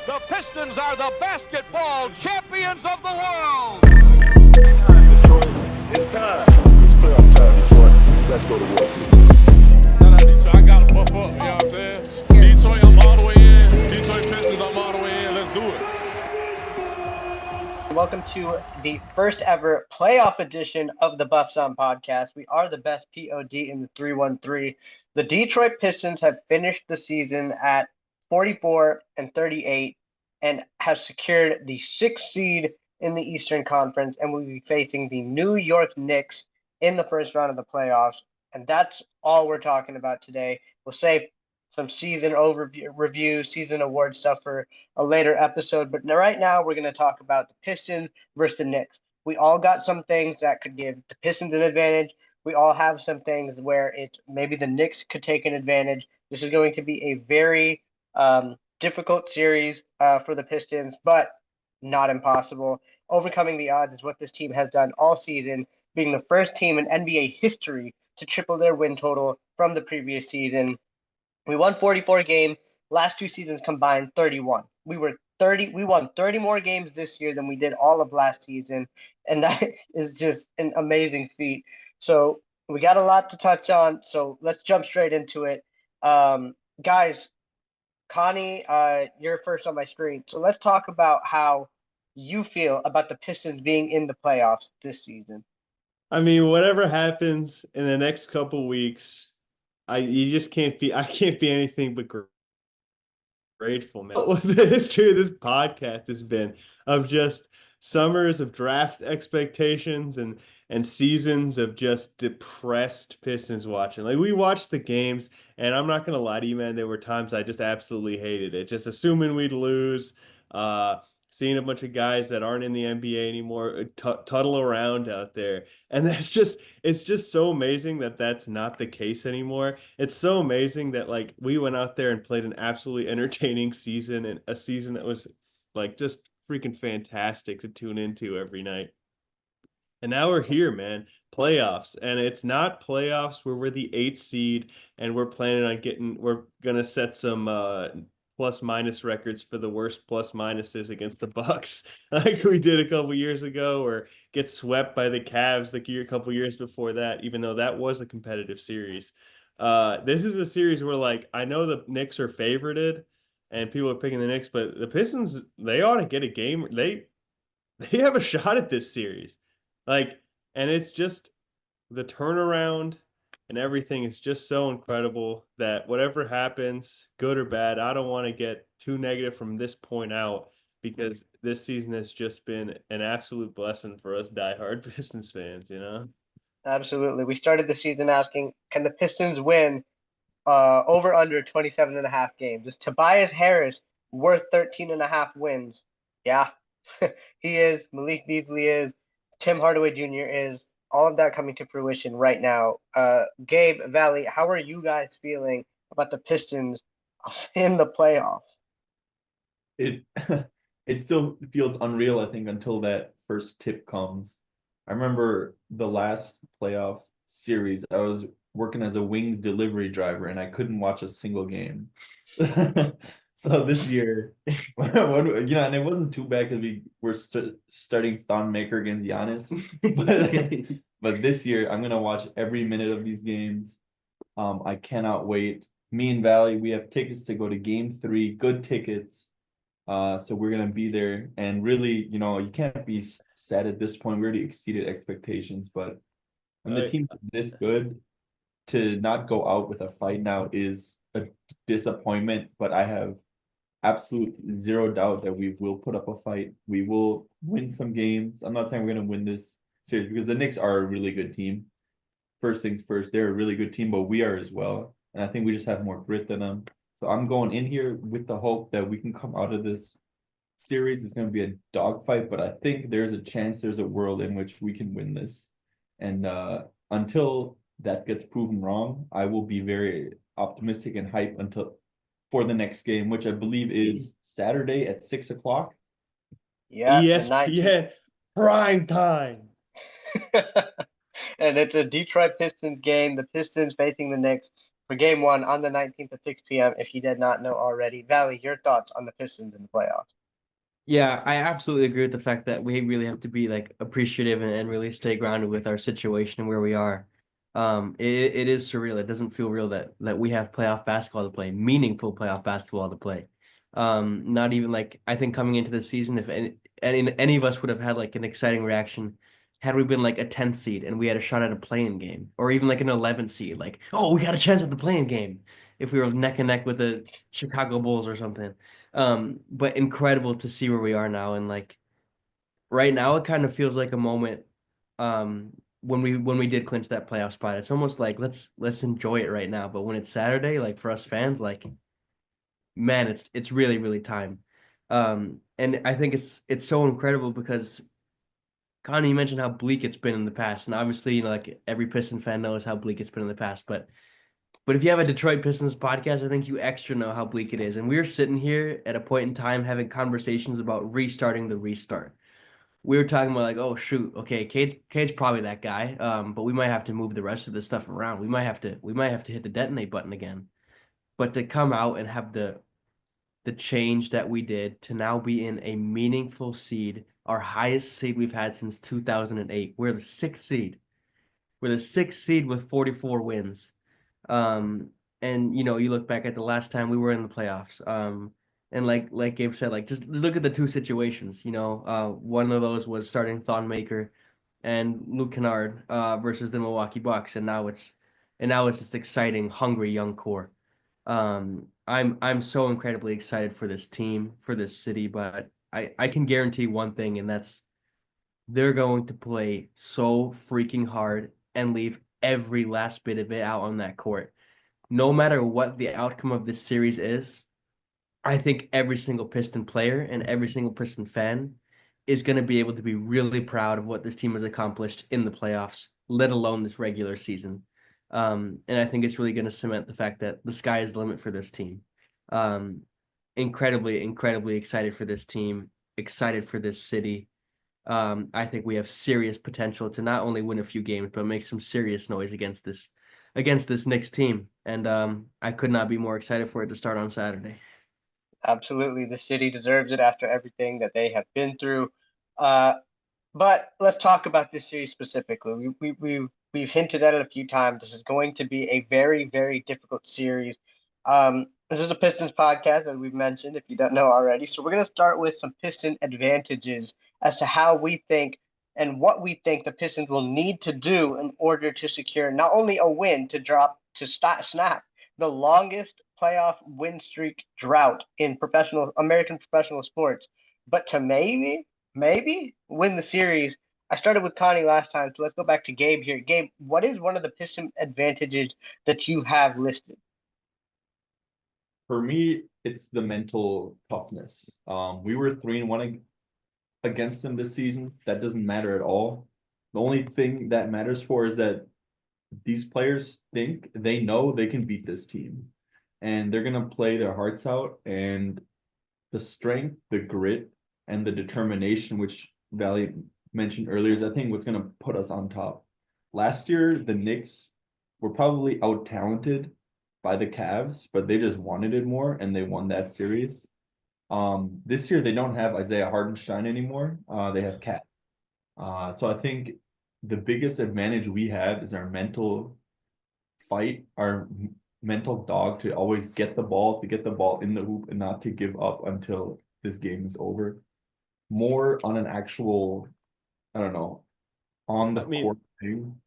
The Pistons are the basketball champions of the world. Detroit, it's time. It's playoff time, Detroit. Let's go to work. Shout out Detroit. I got to buff up, you know what I'm saying? Detroit, I'm all the way in. Detroit Pistons, I'm all the way in. Let's do it. Welcome to the first ever playoff edition of the Buffs On podcast. We are the best POD in the 313. The Detroit Pistons have finished the season at 44-38 and have secured the 6th seed in the Eastern Conference and will be facing the New York Knicks in the first round of the playoffs. And that's all we're talking about today. We'll save some season review, season award stuff for a later episode. But right now, we're going to talk about the Pistons versus the Knicks. We all got some things that could give the Pistons an advantage. We all have some things where maybe the Knicks could take an advantage. This is going to be a very difficult series for the Pistons, but not impossible. Overcoming the odds is what this team has done all season, being the first team in NBA history to triple their win total from the previous season. We won 44 games. Last two seasons combined, 31. We won 30 more games this year than we did all of last season, and that is just an amazing feat. So we got a lot to touch on, so let's jump straight into it. Guys, Connie, you're first on my screen. So let's talk about how you feel about the Pistons being in the playoffs this season. I mean, whatever happens in the next couple weeks, you just can't be. I can't be anything but grateful, man. What the history of this podcast has been of just summers of draft expectations and seasons of just depressed Pistons watching. Like, we watched the games, and I'm not gonna lie to you, man, there were times I just absolutely hated it. Just assuming we'd lose, seeing a bunch of guys that aren't in the NBA anymore tuddle around out there. And it's just so amazing that that's not the case anymore. It's so amazing that, like, we went out there and played an absolutely entertaining season, and a season that was like just freaking fantastic to tune into every night. And now we're here, man. Playoffs. And it's not playoffs where we're the 8th seed and we're gonna set some plus minus records for the worst plus minuses against the Bucks, like we did a couple years ago, or get swept by the Cavs a couple years before that, even though that was a competitive series. This is a series where, like, I know the Knicks are favorited and people are picking the Knicks, but the Pistons, they ought to get a game. They have a shot at this series. Like, and it's just the turnaround and everything is just so incredible that whatever happens, good or bad, I don't want to get too negative from this point out, because this season has just been an absolute blessing for us diehard Pistons fans, you know? Absolutely. We started the season asking, can the Pistons win over under 27.5 games? Is Tobias Harris worth 13.5 wins? Yeah, he is. Malik Beasley is. Tim Hardaway Jr. is. All of that coming to fruition right now. Gabe, Valley, how are you guys feeling about the Pistons in the playoffs? It it still feels unreal, I think, until that first tip comes. I remember the last playoff series, I was working as a wings delivery driver and I couldn't watch a single game. So this year, and it wasn't too bad because we were starting Thon Maker against Giannis. But this year, I'm gonna watch every minute of these games. I cannot wait. Me and Valley, we have tickets to go to Game 3, good tickets. So we're gonna be there, and really, you can't be sad at this point. We already exceeded expectations, but when the team's this good, to not go out with a fight now is a disappointment. But I have absolute zero doubt that we will put up a fight. We will win some games. I'm not saying we're gonna win this series because the Knicks are a really good team. First things first, they're a really good team, but we are as well. And I think we just have more grit than them. So I'm going in here with the hope that we can come out of this series. It's going to be a dogfight, but I think there's a chance, there's a world in which we can win this. And until that gets proven wrong, I will be very optimistic and hype for the next game, which I believe is Saturday at 6:00. Yeah, ESPN prime time. And it's a Detroit Pistons game. The Pistons facing the Knicks. for Game 1 on the 19th at 6 p.m. If you did not know already. Valley, your thoughts on the Pistons in the playoffs? Yeah, I absolutely agree with the fact that we really have to be like appreciative and really stay grounded with our situation and where we are. It is surreal. It doesn't feel real that we have playoff basketball to play, meaningful playoff basketball to play. Not even like I think coming into the season, if any of us would have had like an exciting reaction had we been like a 10th seed and we had a shot at a play-in game, or even like an 11th seed, like, oh, we got a chance at the play-in game if we were neck and neck with the Chicago Bulls or something. But incredible to see where we are now. And like right now, it kind of feels like a moment when we did clinch that playoff spot. It's almost like let's enjoy it right now. But when it's Saturday, like for us fans, like man, it's really, really time. And I think it's so incredible because Connie, you mentioned how bleak it's been in the past. And obviously, like every Piston fan knows how bleak it's been in the past, but if you have a Detroit Pistons podcast, I think you extra know how bleak it is. And we're sitting here at a point in time having conversations about restarting the restart. We were talking about like, oh shoot, okay, Cade's probably that guy. But we might have to move the rest of this stuff around. We might have to hit the detonate button again. But to come out and have the change that we did to now be in a meaningful seed, our highest seed we've had since 2008. We're the sixth seed. We're the sixth seed with 44 wins. And you look back at the last time we were in the playoffs. And like Gabe said, like just look at the two situations. One of those was starting Thonmaker and Luke Kennard versus the Milwaukee Bucks, and now it's this exciting, hungry young core. I'm so incredibly excited for this team, for this city, but I can guarantee one thing, and that's they're going to play so freaking hard and leave every last bit of it out on that court. No matter what the outcome of this series is, I think every single Piston player and every single Piston fan is going to be able to be really proud of what this team has accomplished in the playoffs, let alone this regular season. And I think it's really going to cement the fact that the sky is the limit for this team. Um, Incredibly, incredibly excited for this team, excited for this city. I think we have serious potential to not only win a few games, but make some serious noise against this Knicks team. And I could not be more excited for it to start on Saturday. Absolutely. The city deserves it after everything that they have been through. But let's talk about this series specifically. We've hinted at it a few times. This is going to be a very, very difficult series. This is a Pistons podcast, as we've mentioned, if you don't know already. So we're going to start with some Piston advantages as to how we think and what we think the Pistons will need to do in order to secure not only a win to snap the longest playoff win streak drought in American professional sports, but to maybe win the series. I started with Connie last time, so let's go back to Gabe here. Gabe, what is one of the Piston advantages that you have listed? For me, it's the mental toughness. We were 3-1 against them this season. That doesn't matter at all. The only thing that matters for is that these players think they know they can beat this team, and they're gonna play their hearts out. And the strength, the grit, and the determination, which Valley mentioned earlier, is I think what's gonna put us on top. Last year, the Knicks were probably out talented by the Cavs, but they just wanted it more and they won that series. This year they don't have Isaiah Hartenstein anymore. They have Cat. So I think the biggest advantage we have is our mental fight, our mental dog to always get the ball in the hoop and not to give up until this game is over. More on an actual, I don't know, on the court thing.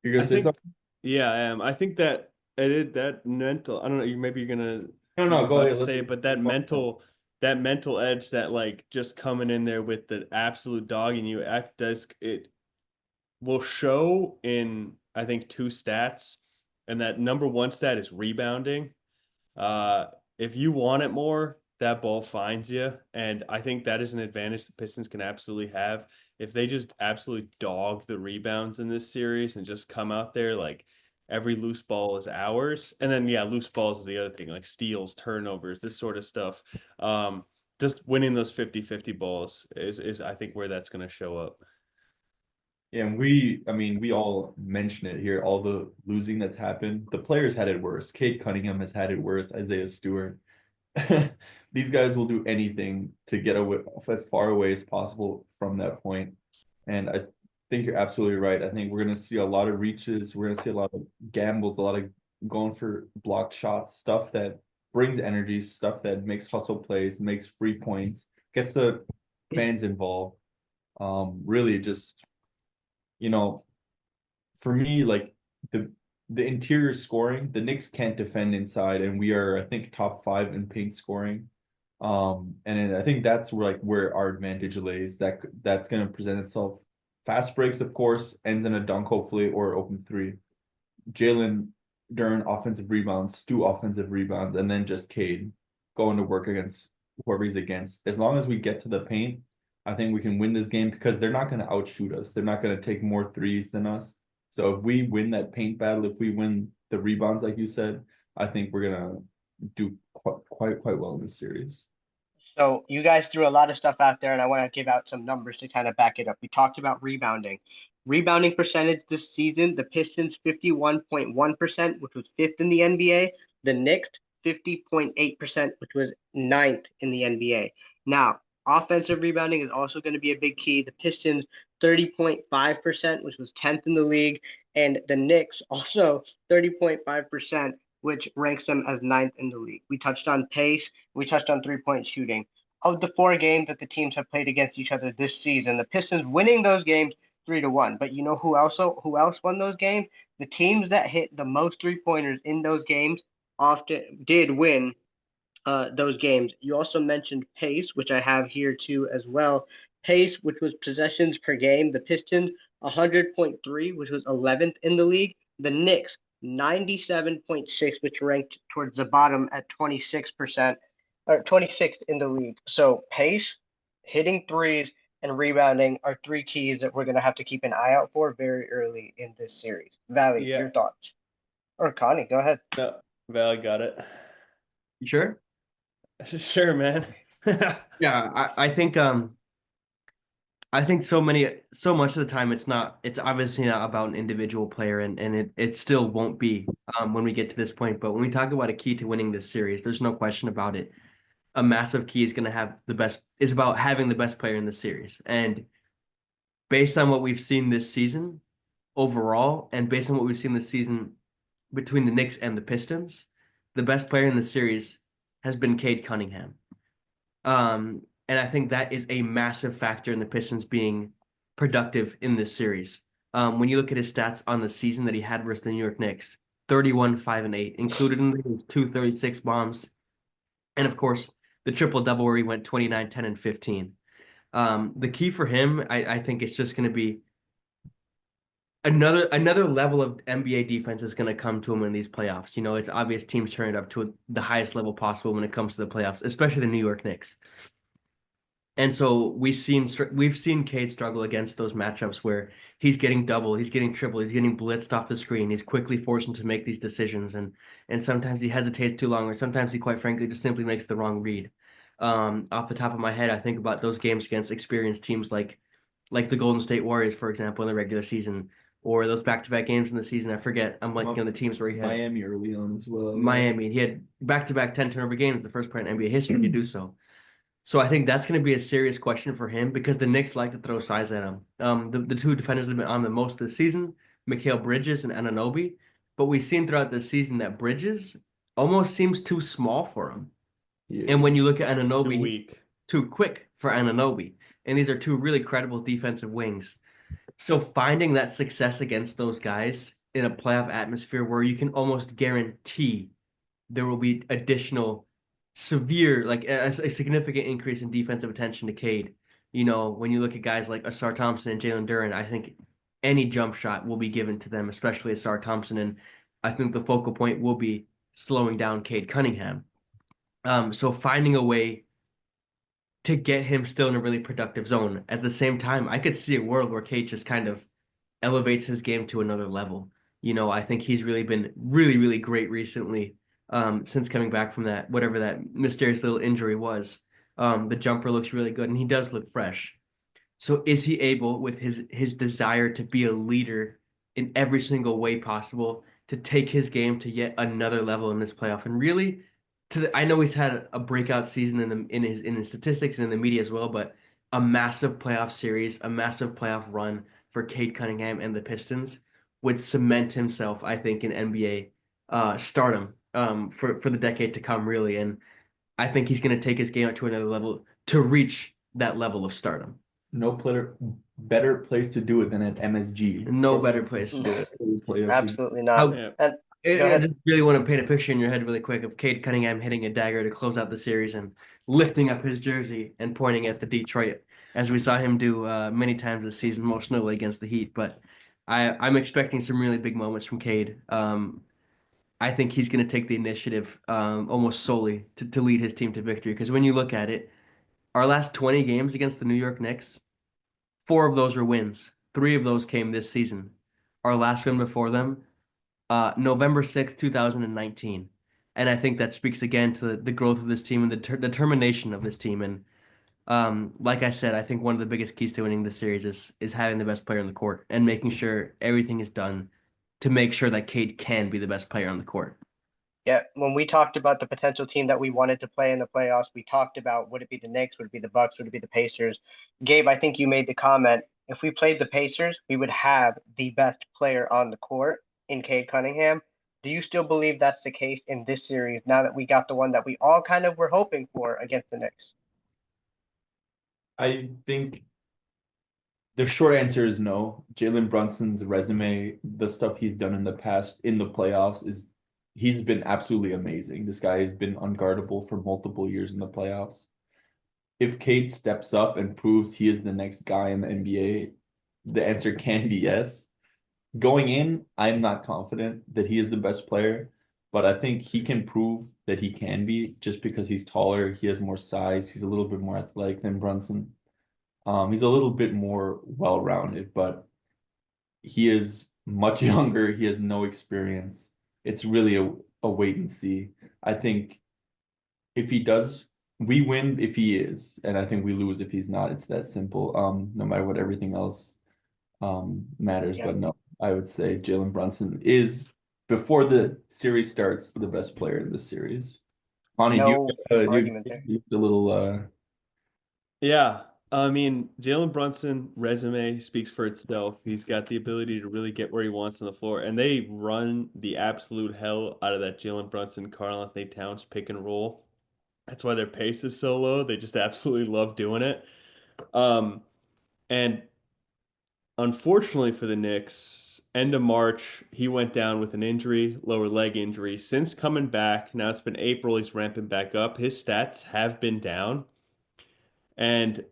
You're gonna say something? Yeah, I am. I think that that mental. I don't know. Maybe you're gonna. No, go ahead. To say it, but that mental edge, that like just coming in there with the absolute dog in you, it will show in I think two stats, and that number one stat is rebounding. Uh, if you want it more, that ball finds you, and I think that is an advantage the Pistons can absolutely have if they just absolutely dog the rebounds in this series and just come out there like every loose ball is ours. And then yeah, loose balls is the other thing, like steals, turnovers, this sort of stuff. Just winning those 50-50 balls is I think where that's going to show up. Yeah, and we all mention it here, all the losing that's happened. The players had it worse. Cade Cunningham has had it worse, Isaiah Stewart. These guys will do anything to get away as far away as possible from that point. And I think you're absolutely right. I think we're gonna see a lot of reaches, we're gonna see a lot of gambles, a lot of going for blocked shots, stuff that brings energy, stuff that makes hustle plays, makes free points, gets the fans involved. Really just you know, for me, like the the interior scoring, the Knicks can't defend inside, and we are, I think, top five in paint scoring. And I think that's where our advantage lays. That's gonna present itself. Fast breaks, of course, ends in a dunk, hopefully, or open three. Jalen Duren offensive rebounds, Stu offensive rebounds, and then just Cade going to work against whoever he's against. As long as we get to the paint, I think we can win this game because they're not going to outshoot us. They're not going to take more threes than us. So if we win that paint battle, if we win the rebounds, like you said, I think we're gonna do quite well in this series. So you guys threw a lot of stuff out there, and I want to give out some numbers to kind of back it up. We talked about rebounding. Rebounding percentage this season, the Pistons 51.1%, which was fifth in the NBA. The Knicks 50.8%, which was ninth in the NBA. Now, offensive rebounding is also going to be a big key. The Pistons 30.5%, which was 10th in the league, and the Knicks also 30.5%, which ranks them as ninth in the league. We touched on pace. We touched on three-point shooting. Of the four games that the teams have played against each other this season, the Pistons winning those games 3-1. But you know who else won those games? The teams that hit the most three-pointers in those games often did win those games. You also mentioned pace, which I have here too as well. Pace, which was possessions per game. The Pistons 100.3, which was 11th in the league. The Knicks 97.6, which ranked towards the bottom at 26% or 26th in the league. So pace, hitting threes, and rebounding are three keys that we're going to have to keep an eye out for very early in this series. Valley, Yeah, your thoughts? Or Connie, go ahead. no, Val got it. You sure? Sure, man. Yeah, I think so much of the time it's obviously not about an individual player, and it still won't be when we get to this point. But when we talk about a key to winning this series, there's no question about it. A massive key is about having the best player in the series. And based on what we've seen this season overall, and based on what we've seen this season between the Knicks and the Pistons, the best player in the series has been Cade Cunningham. And I think that is a massive factor in the Pistons being productive in this series. When you look at his stats on the season that he had versus the New York Knicks, 31, 5, and 8, included in his 236 bombs. And of course, the triple double where he went 29, 10, and 15. The key for him, I think it's just going to be another level of NBA defense is going to come to him in these playoffs. You know, it's obvious teams turn it up to the highest level possible when it comes to the playoffs, especially the New York Knicks. And so we've seen Cade struggle against those matchups where he's getting double, he's getting triple, he's getting blitzed off the screen, he's quickly forced to make these decisions, and sometimes he hesitates too long, or sometimes he quite frankly just simply makes the wrong read. Off the top of my head, I think about those games against experienced teams like the Golden State Warriors, for example, in the regular season, or those back-to-back games in the season. I forget. I'm blanking on the teams where he had Miami early on as well. Miami. He had back-to-back 10 turnover games, the first player in NBA history to do so. So I think that's going to be a serious question for him because the Knicks like to throw size at him. The two defenders that have been on the most this season, Mikal Bridges and Anunoby. But we've seen throughout the season that Bridges almost seems too small for him. And when you look at Anunoby, he's too quick for Anunoby. And these are two really credible defensive wings. So finding that success against those guys in a playoff atmosphere where you can almost guarantee there will be additional severe, like a significant increase in defensive attention to Cade. You know, when you look at guys like Asar Thompson and Jalen Duren, I think any jump shot will be given to them, especially Asar Thompson. And I think the focal point will be slowing down Cade Cunningham. So finding a way to get him still in a really productive zone. At the same time, I could see a world where Cade just kind of elevates his game to another level. You know, I think he's really been really, really great recently. Since coming back from that, whatever that mysterious little injury was. The jumper looks really good, and he does look fresh. So is he able, with his desire to be a leader in every single way possible, to take his game to yet another level in this playoff? And really, I know he's had a breakout season in his statistics and in the media as well, but a massive playoff series, a massive playoff run for Cade Cunningham and the Pistons would cement himself, I think, in NBA stardom for the decade to come, really. And I think he's going to take his game up to another level to reach that level of stardom. No better place to do it than at MSG. No better place to do it. Absolutely not. How, Yeah. And I go ahead. just really want to paint a picture in your head really quick of Cade Cunningham hitting a dagger to close out the series and lifting up his jersey and pointing at the Detroit, as we saw him do many times this season, most notably against the Heat. But I'm expecting some really big moments from Cade. I think he's going to take the initiative almost solely to lead his team to victory. Because when you look at it, our last 20 games against the New York Knicks, 4 of those were wins. 3 of those came this season. Our last win before them, November 6th, 2019. And I think that speaks again to the growth of this team and the determination of this team. And like I said, I think one of the biggest keys to winning this series is having the best player on the court and making sure everything is done to make sure that Cade can be the best player on the court. Yeah, when we talked about the potential team that we wanted to play in the playoffs, we talked about would it be the Knicks, would it be the Bucks, would it be the Pacers? Gabe, I think you made the comment if we played the Pacers, we would have the best player on the court in Cade Cunningham. Do you still believe that's the case in this series now that we got the one that we all kind of were hoping for against the Knicks? I think the short answer is no. Jalen Brunson's resume, the stuff he's done in the past in the playoffs he's been absolutely amazing. This guy has been unguardable for multiple years in the playoffs. If Cade steps up and proves he is the next guy in the NBA, the answer can be yes. Going in, I'm not confident that he is the best player, but I think he can prove that he can be just because he's taller, he has more size, he's a little bit more athletic than Brunson. He's a little bit more well-rounded, but he is much younger. He has no experience. It's really a wait and see. I think if he does, we win if he is, and I think we lose if he's not. It's that simple. No matter what everything else matters. Yeah. But no, I would say Jalen Brunson is, before the series starts, the best player in this series. Honey, No do argument there. you a little Yeah. I mean, Jalen Brunson resume speaks for itself. He's got the ability to really get where he wants on the floor, and they run the absolute hell out of that Jalen Brunson, Karl Anthony Towns pick and roll. That's why their pace is so low. They just absolutely love doing it. And unfortunately for the Knicks, end of March, he went down with an injury, lower leg injury. Since coming back, now it's been April, he's ramping back up. His stats have been down. And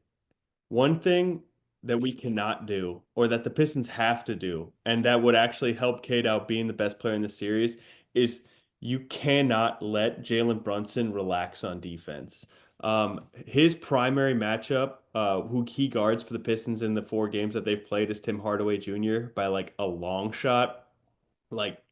one thing that we cannot do, or that the Pistons have to do, and that would actually help Cade out being the best player in the series, is you cannot let Jalen Brunson relax on defense. His primary matchup, who he guards for the Pistons in the 4 games that they've played, is Tim Hardaway Jr. by like a long shot. Like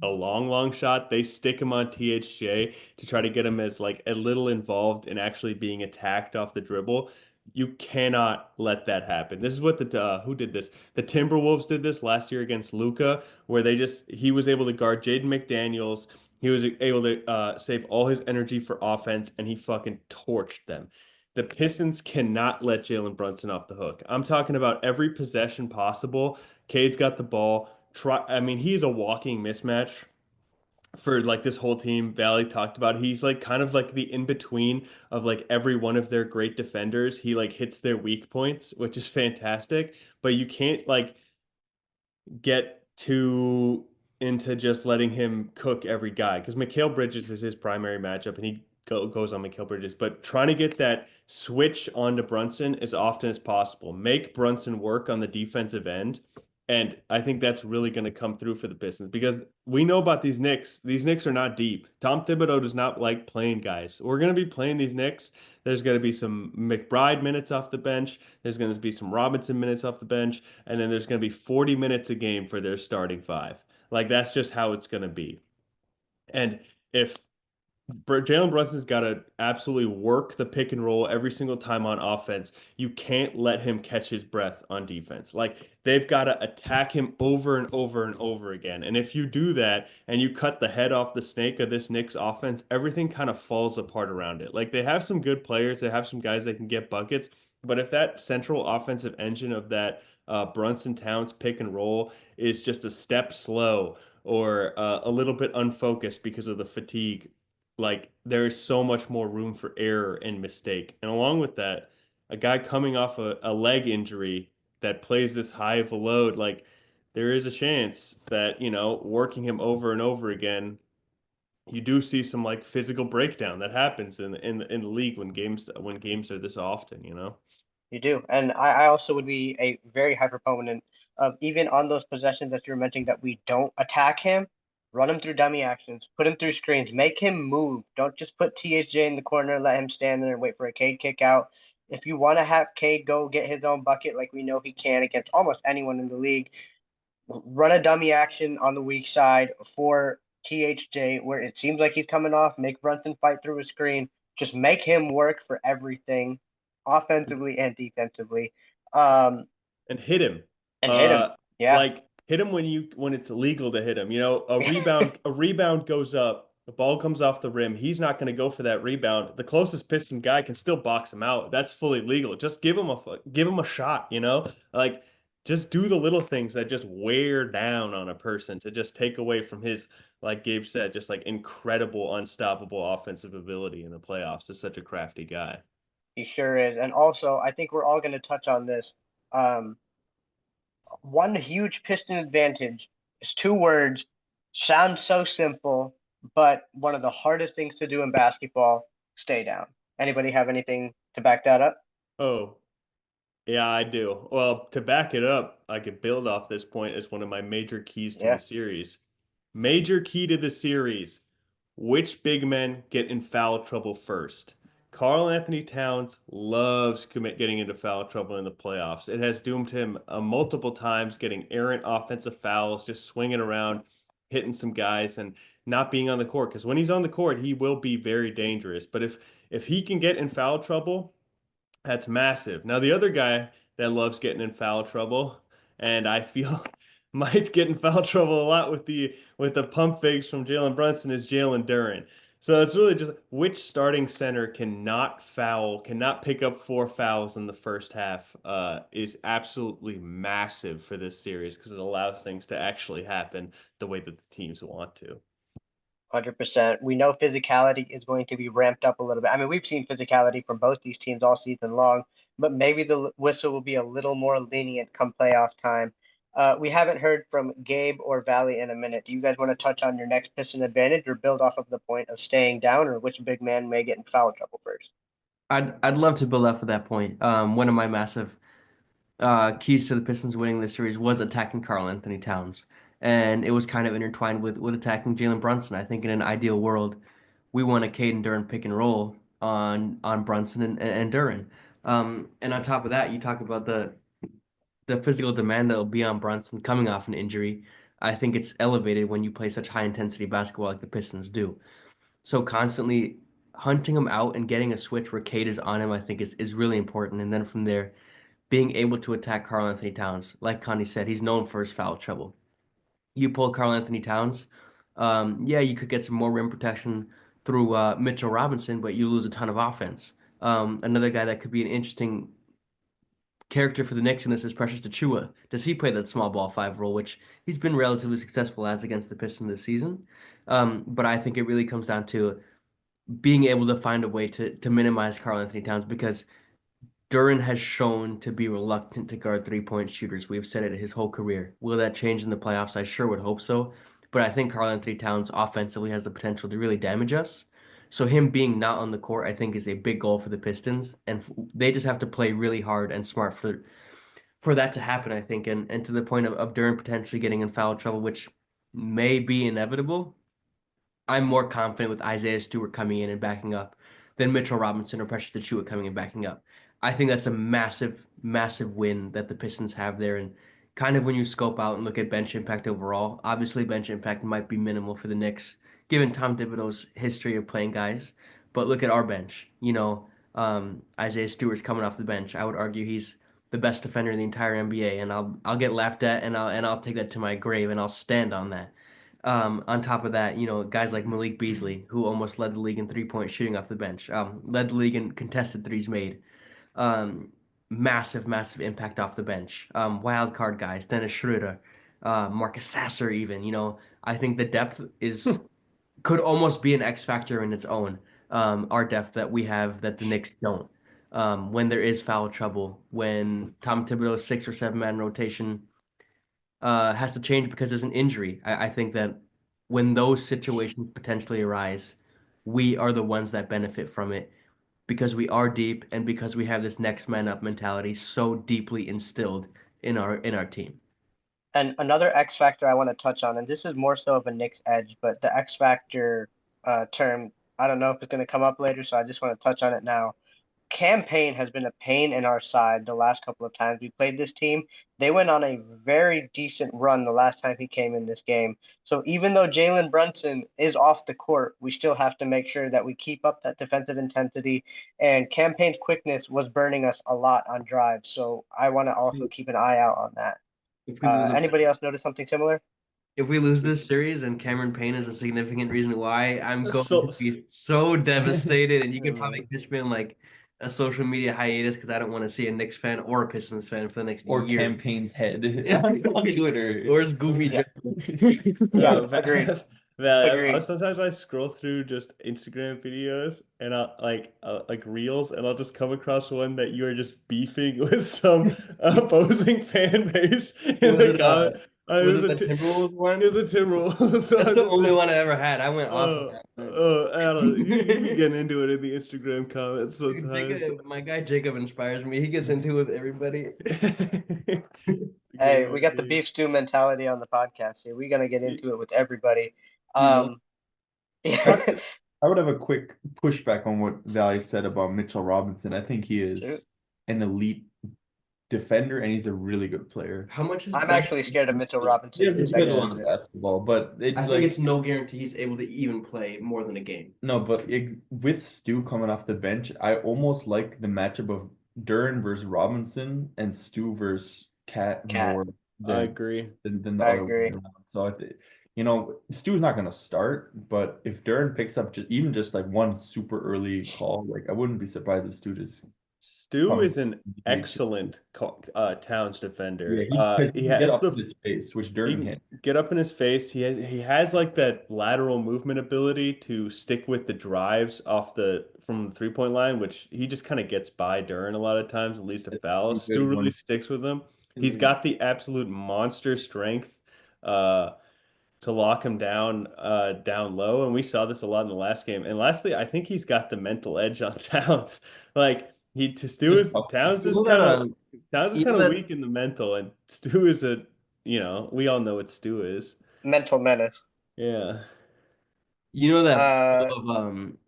a long shot. They stick him on THJ to try to get him as like a little involved in actually being attacked off the dribble. You cannot let that happen. This is what who did this? The Timberwolves did this last year against Luka, where he was able to guard Jaden McDaniels. He was able to save all his energy for offense, and he fucking torched them. The Pistons cannot let Jalen Brunson off the hook. I'm talking about every possession possible. Cade's got the ball. I mean, he's a walking mismatch for like this whole team. Valley talked about he's like kind of like the in between of like every one of their great defenders. He like hits their weak points, which is fantastic, but you can't like get too into just letting him cook every guy because Mikal Bridges is his primary matchup and he goes on Mikal Bridges, but trying to get that switch onto Brunson as often as possible. Make Brunson work on the defensive end. And I think that's really going to come through for the Pistons because we know about these Knicks. These Knicks are not deep. Tom Thibodeau does not like playing guys. We're going to be playing these Knicks. There's going to be some McBride minutes off the bench. There's going to be some Robinson minutes off the bench. And then there's going to be 40 minutes a game for their starting 5. Like, that's just how it's going to be. And if Jalen Brunson's got to absolutely work the pick and roll every single time on offense. You can't let him catch his breath on defense. Like they've got to attack him over and over and over again. And if you do that and you cut the head off the snake of this Knicks offense, everything kind of falls apart around it. Like they have some good players, they have some guys that can get buckets, but if that central offensive engine of that Brunson Towns pick and roll is just a step slow or a little bit unfocused because of the fatigue, like there is so much more room for error and mistake. And along with that, a guy coming off a leg injury that plays this high of a load, like there is a chance that, working him over and over again, you do see some like physical breakdown that happens in the league when games are this often. You do. And I also would be a very high proponent of even on those possessions that you're mentioning that we don't attack him, run him through dummy actions, put him through screens, make him move. Don't just put THJ in the corner, let him stand there and wait for a Cade kick out. If you want to have Cade go get his own bucket like we know he can against almost anyone in the league, run a dummy action on the weak side for THJ where it seems like he's coming off, make Brunson fight through a screen, just make him work for everything offensively and defensively. Um, And hit him. and hit him. Uh, Yeah, like hit him when it's illegal to hit him. A rebound goes up, the ball comes off the rim. He's not going to go for that rebound. The closest Piston guy can still box him out. That's fully legal. Just give him a shot. Like just do the little things that just wear down on a person to just take away from his, like Gabe said, just like incredible, unstoppable offensive ability in the playoffs. Just such a crafty guy. he sure is. And also, I think we're all going to touch on this. Um, One huge Piston advantage is two words, sounds so simple, but one of the hardest things to do in basketball, stay down. Anybody have anything to back that up? Oh, yeah, I do. Well, to back it up, I could build off this point as one of my major keys to the Yeah, series. Major key to the series. Which big men get in foul trouble first? Karl Anthony Towns loves getting into foul trouble in the playoffs. It has doomed him multiple times getting errant offensive fouls, just swinging around, hitting some guys, and not being on the court. Because when he's on the court, he will be very dangerous. But if he can get in foul trouble, that's massive. Now, the other guy that loves getting in foul trouble, and I feel might get in foul trouble a lot with the pump fakes from Jalen Brunson, is Jalen Duren. So it's really just which starting center cannot pick up 4 fouls in the first half, is absolutely massive for this series because it allows things to actually happen the way that the teams want to. 100%. We know physicality is going to be ramped up a little bit. I mean, we've seen physicality from both these teams all season long, but maybe the whistle will be a little more lenient come playoff time. We haven't heard from Gabe or Valley in a minute. Do you guys want to touch on your next Piston advantage or build off of the point of staying down or which big man may get in foul trouble first? I'd love to build off of that point. One of my massive keys to the Pistons winning this series was attacking Karl Anthony Towns, and it was kind of intertwined with attacking Jalen Brunson. I think in an ideal world, we want a Caden Duren pick and roll on Brunson and Duren. And on top of that, you talk about the physical demand that will be on Brunson coming off an injury. I think it's elevated when you play such high intensity basketball like the Pistons do. So constantly hunting him out and getting a switch where Cade is on him, I think is really important. And then from there, being able to attack Karl Anthony Towns. Like Connie said, he's known for his foul trouble. You pull Karl Anthony Towns, yeah, you could get some more rim protection through Mitchell Robinson, but you lose a ton of offense. Another guy that could be an interesting character for the Knicks in this is Precious Achiuwa. Does he play that small ball five role, which he's been relatively successful as against the Pistons this season? But I think it really comes down to being able to find a way to minimize Karl Anthony Towns because Duren has shown to be reluctant to guard three-point shooters. We've said it his whole career. Will that change in the playoffs? I sure would hope so. But I think Karl Anthony Towns offensively has the potential to really damage us. So him being not on the court, I think, is a big goal for the Pistons, and they just have to play really hard and smart for that to happen. I think, and to the point of Duren potentially getting in foul trouble, which may be inevitable. I'm more confident with Isaiah Stewart coming in and backing up than Mitchell Robinson or Precious Achiuwa coming and backing up. I think that's a massive, massive win that the Pistons have there. And kind of when you scope out and look at bench impact overall, obviously bench impact might be minimal for the Knicks given Tom Thibodeau's history of playing guys. But look at our bench. Isaiah Stewart's coming off the bench. I would argue he's the best defender in the entire NBA, and I'll get laughed at, and I'll take that to my grave, and I'll stand on that. On top of that, guys like Malik Beasley, who almost led the league in 3-point shooting off the bench, led the league in contested threes made. Um, Massive, massive impact off the bench. Wild card guys, Dennis Schroeder, Marcus Sasser, even. I think the depth could almost be an X factor in its own. Our depth that we have that the Knicks don't. When there is foul trouble, when Tom Thibodeau's 6 or 7 man rotation has to change because there's an injury. I think that when those situations potentially arise, we are the ones that benefit from it because we are deep and because we have this next man up mentality so deeply instilled in our team. And another X factor I want to touch on, and this is more so of a Knicks edge, but the X factor term, I don't know if it's going to come up later, so I just want to touch on it now. Cam Payne has been a pain in our side the last couple of times we played this team. They went on a very decent run the last time he came in this game. So even though Jalen Brunson is off the court, we still have to make sure that we keep up that defensive intensity. And Cam Payne's quickness was burning us a lot on drives. So I want to also keep an eye out on that. Anybody else notice something similar? If we lose this series and Cameron Payne is a significant reason why, I'm going So- to be so devastated. And you can probably catch me in like a social media hiatus because I don't want to see a Knicks fan or a Pistons fan for the next Or year. Campaign's head on Twitter. Or is Goofy Yeah. Yeah, agreed. Agreed. Sometimes I scroll through just Instagram videos and I'll like reels, and I'll just come across one that you are just beefing with some opposing fan base in the comment. Was it the Timberwolves one? It was the Timberwolves. That's the only one I ever had. I went off of that. I don't know. You be getting into it in the Instagram comments sometimes. My guy Jacob inspires me. He gets into it with everybody. Hey, we got the beef stew mentality on the podcast here. We're gonna get into it with everybody. Yeah. I would have a quick pushback on what Valley said about Mitchell Robinson. I think he is an elite defender, and he's a really good player. How much is I'm actually scared of Mitchell Robinson. He has a good line of basketball, but I think it's no guarantee he's able to even play more than a game. No, but with Stu coming off the bench, I almost like the matchup of Duren versus Robinson and Stu versus Cat more than, I agree. than the other way around. So I think, Stu's not going to start, but if Duren picks up just like one super early call, like I wouldn't be surprised if Stu is an excellent Towns defender. Yeah, he has get up in his face, which Duren can't. Get up in his face. He has like that lateral movement ability to stick with the drives from the 3-point line, which he just kind of gets by Duren a lot of times, at least a foul. Stu really sticks with him. He's got the absolute monster strength to lock him down low, and we saw this a lot in the last game. And lastly, I think he's got the mental edge on Towns. Like Towns is kind of weak in the mental, and Stu is we all know what Stu is. Mental menace. Yeah. You know that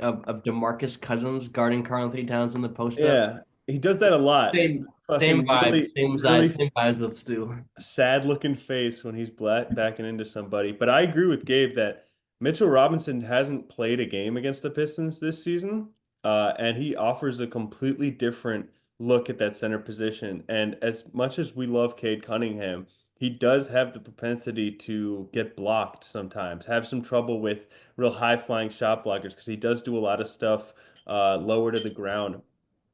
of DeMarcus Cousins guarding Karl-Anthony Towns in the post up? Yeah, he does that a lot. Same vibe, same vibes with Stu. Sad looking face when he's backing into somebody. But I agree with Gabe that Mitchell Robinson hasn't played a game against the Pistons this season. And he offers a completely different look at that center position. And as much as we love Cade Cunningham, he does have the propensity to get blocked sometimes, have some trouble with real high-flying shot blockers because he does do a lot of stuff lower to the ground.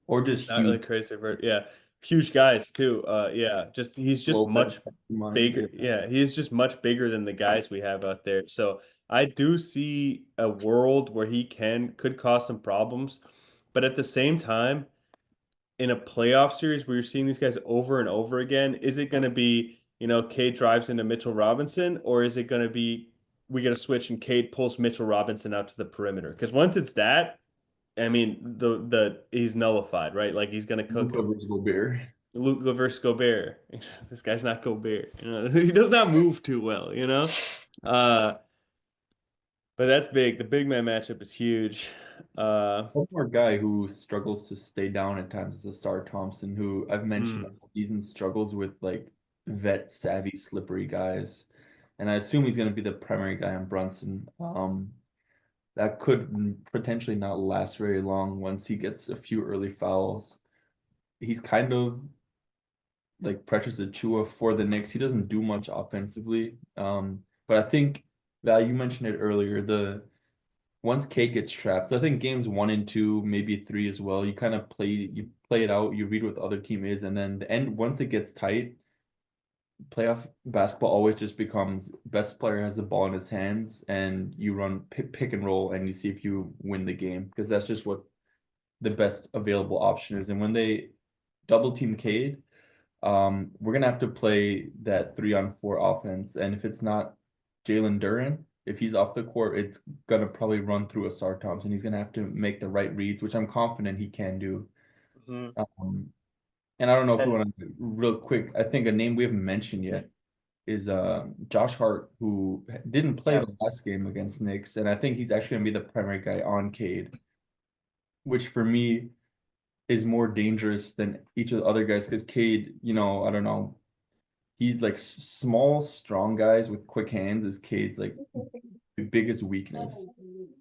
Or just not really crazy. Yeah, huge guys too. He's just much bigger. Yeah, he is just much bigger than the guys we have out there. So I do see a world where he could cause some problems, but at the same time, in a playoff series where you're seeing these guys over and over again, is it going to be Cade drives into Mitchell Robinson, or is it going to be we got to switch and Cade pulls Mitchell Robinson out to the perimeter? Because once it's that, I mean, he's nullified, right? Like he's gonna cook Luka versus Gobert. Luka versus Gobert. This guy's not Gobert. He does not move too well. But that's big. The big man matchup is huge. One more guy who struggles to stay down at times is Asar Thompson, who I've mentioned all season struggles with like vet savvy, slippery guys, and I assume he's gonna be the primary guy on Brunson. that could potentially not last very long once he gets a few early fouls. He's kind of like Precious Achua for the Knicks. He doesn't do much offensively. But I think Val, you mentioned it earlier, the once Cade gets trapped, so I think games 1 and 2, maybe 3 as well, you play it out, you read what the other team is, and then the end once it gets tight, playoff basketball always just becomes best player has the ball in his hands and you run pick and roll and you see if you win the game because that's just what the best available option is. And when they double team Cade, we're gonna have to play that 3-on-4 offense. And if it's not Jalen Duren, if he's off the court, it's gonna probably run through Asar Thompson. He's gonna have to make the right reads, which I'm confident he can do. Mhm. Um, and I don't know if we And want to real quick. I think a name we haven't mentioned yet is Josh Hart, who didn't play yeah, the last game against Knicks, and I think he's actually gonna be the primary guy on Cade, which for me is more dangerous than each of the other guys because Cade, I don't know, he's like small, strong guys with quick hands is Cade's like biggest weakness.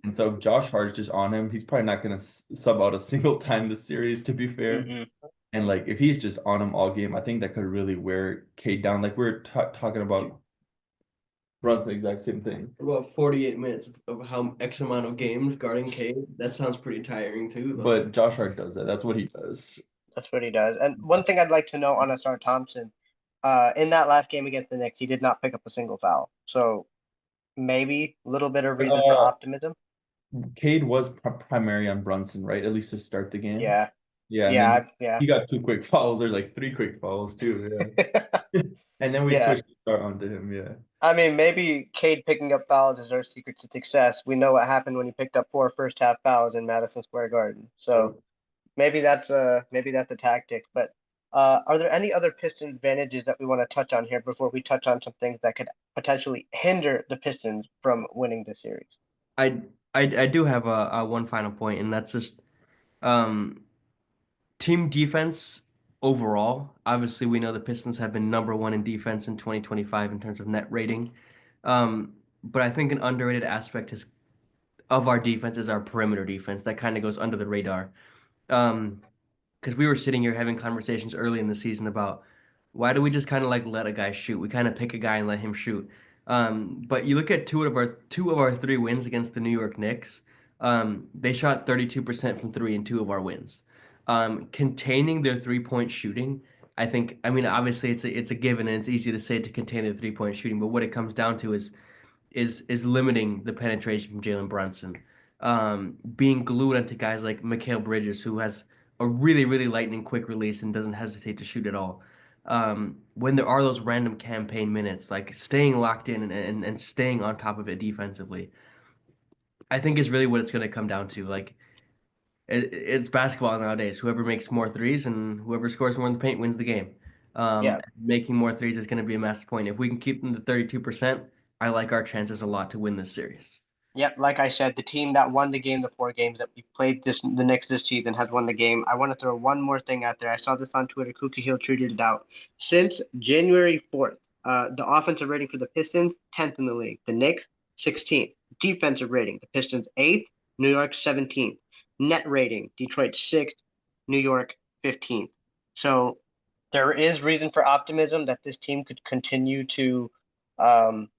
And so if Josh Hart's just on him, he's probably not gonna sub out a single time this series, to be fair. hmm And like if he's just on him all game, I think that could really wear Cade down. Like we're talking about Brunson, the exact same thing. About 48 minutes of how X amount of games guarding Cade. That sounds pretty tiring too, though. But Josh Hart does that. That's what he does. that's what he does. And one thing I'd like to know on Asar Thompson, in that last game against the Knicks, he did not pick up a single foul. So maybe a little bit of reason for Uh, optimism. Cade was primary on Brunson, right? At least to start the game. Yeah, Yeah, and then yeah. he got 2 quick fouls, or like 3 quick fouls too. Yeah. And then we Yeah. switched to start onto him. Yeah. I mean, maybe Cade picking up fouls is our secret to success. We know what happened when he picked up 4 first half fouls in Madison Square Garden. So maybe that's a tactic. But are there any other Pistons advantages that we want to touch on here before we touch on some things that could potentially hinder the Pistons from winning the series? I I do have a one final point, and that's just um team defense overall. Obviously, we know the Pistons have been number one in defense in 2025 in terms of net rating. But I think an underrated aspect of our defense is our perimeter defense. That kind of goes under the radar. Um, because we were sitting here having conversations early in the season about why do we just kind of like let a guy shoot? We kind of pick a guy and let him shoot. But you look at two of our 3 wins against the New York Knicks. They shot 32% from three in 2 of our wins. Containing their 3-point shooting, I mean, obviously it's a given and it's easy to say to contain their 3-point shooting, but what it comes down to is limiting the penetration from Jalen Brunson, being glued onto guys like Mikal Bridges, who has a really, really lightning quick release and doesn't hesitate to shoot at all. When there are those random campaign minutes, like staying locked in and staying on top of it defensively, I think is really what it's going to come down to. Like it's basketball nowadays. Whoever makes more threes and whoever scores more in the paint wins the game. Yeah. Making more threes is going to be a massive point. If we can keep them to 32%, I like our chances a lot to win this series. Yep, like I said, the team that won the game, the 4 games that we played the Knicks this season has won the game. I want to throw one more thing out there. I saw this on Twitter. Kookie Hill tweeted it out. Since January 4th, the offensive rating for the Pistons, 10th in the league. The Knicks, 16th. Defensive rating, the Pistons 8th, New York 17th. Net rating, Detroit 6th, New York 15th. So there is reason for optimism that this team could continue to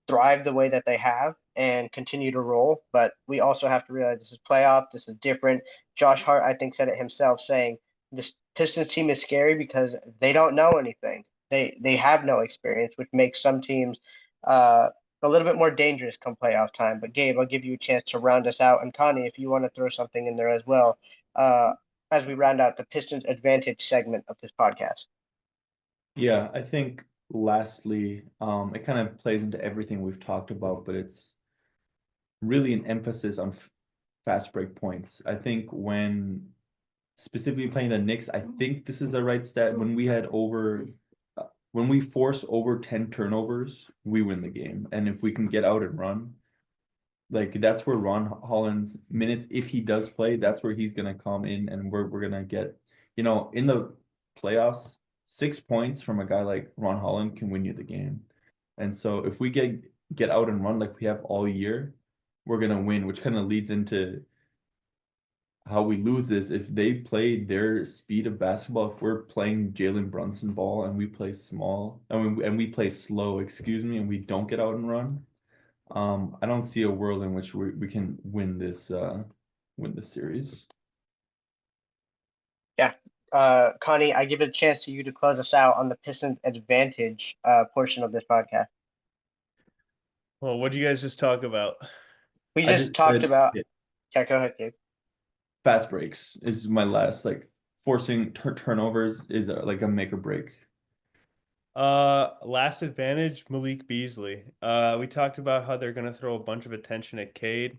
thrive the way that they have and continue to roll. But we also have to realize this is playoff. This is different. Josh Hart, I think, said it himself, saying this Pistons team is scary because they don't know anything. They have no experience, which makes some teams a little bit more dangerous come playoff time. But Gabe, I'll give you a chance to round us out. And Connie, if you want to throw something in there as well, as we round out the Pistons advantage segment of this podcast. Yeah, I think lastly, it kind of plays into everything we've talked about, but it's really an emphasis on fast break points. I think when specifically playing the Knicks, I think this is the right stat. When we force over 10 turnovers, we win the game. And if we can get out and run, like that's where Ron Holland's minutes, if he does play, that's where he's gonna come in and we're gonna get, in the playoffs, 6 points from a guy like Ron Holland can win you the game. And so if we get out and run like we have all year, we're gonna win, which kind of leads into how we lose this. If they play their speed of basketball, if we're playing Jalen Brunson ball and we play small, and we play slow, excuse me, and we don't get out and run, I don't see a world in which we can win this series. Yeah. Connie, I give it a chance to you to close us out on the Pistons advantage portion of this podcast. Well, what do you guys just talk about? We I just just talked said about. yeah, Yeah, go ahead, Gabe. fast breaks is my last, like forcing turnovers is like a make or break. Last advantage, Malik Beasley. We talked about how they're gonna throw a bunch of attention at Cade.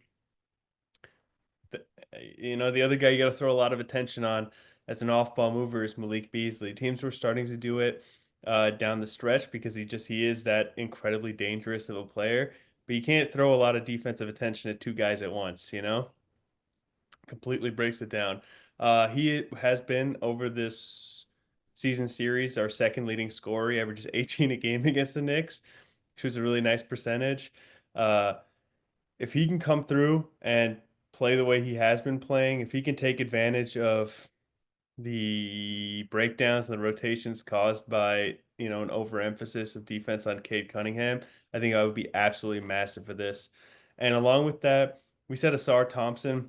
The other guy you got to throw a lot of attention on as an off-ball mover is Malik Beasley. Teams were starting to do it down the stretch because he is that incredibly dangerous of a player. But you can't throw a lot of defensive attention at two guys at once, you know? Completely breaks it down. He has been over this season series our second leading scorer. He averages 18 a game against the Knicks, which was a really nice percentage. Uh, if he can come through and play the way he has been playing, if he can take advantage of the breakdowns and the rotations caused by, an overemphasis of defense on Cade Cunningham, I think I would be absolutely massive for this. And along with that, we said Asar Thompson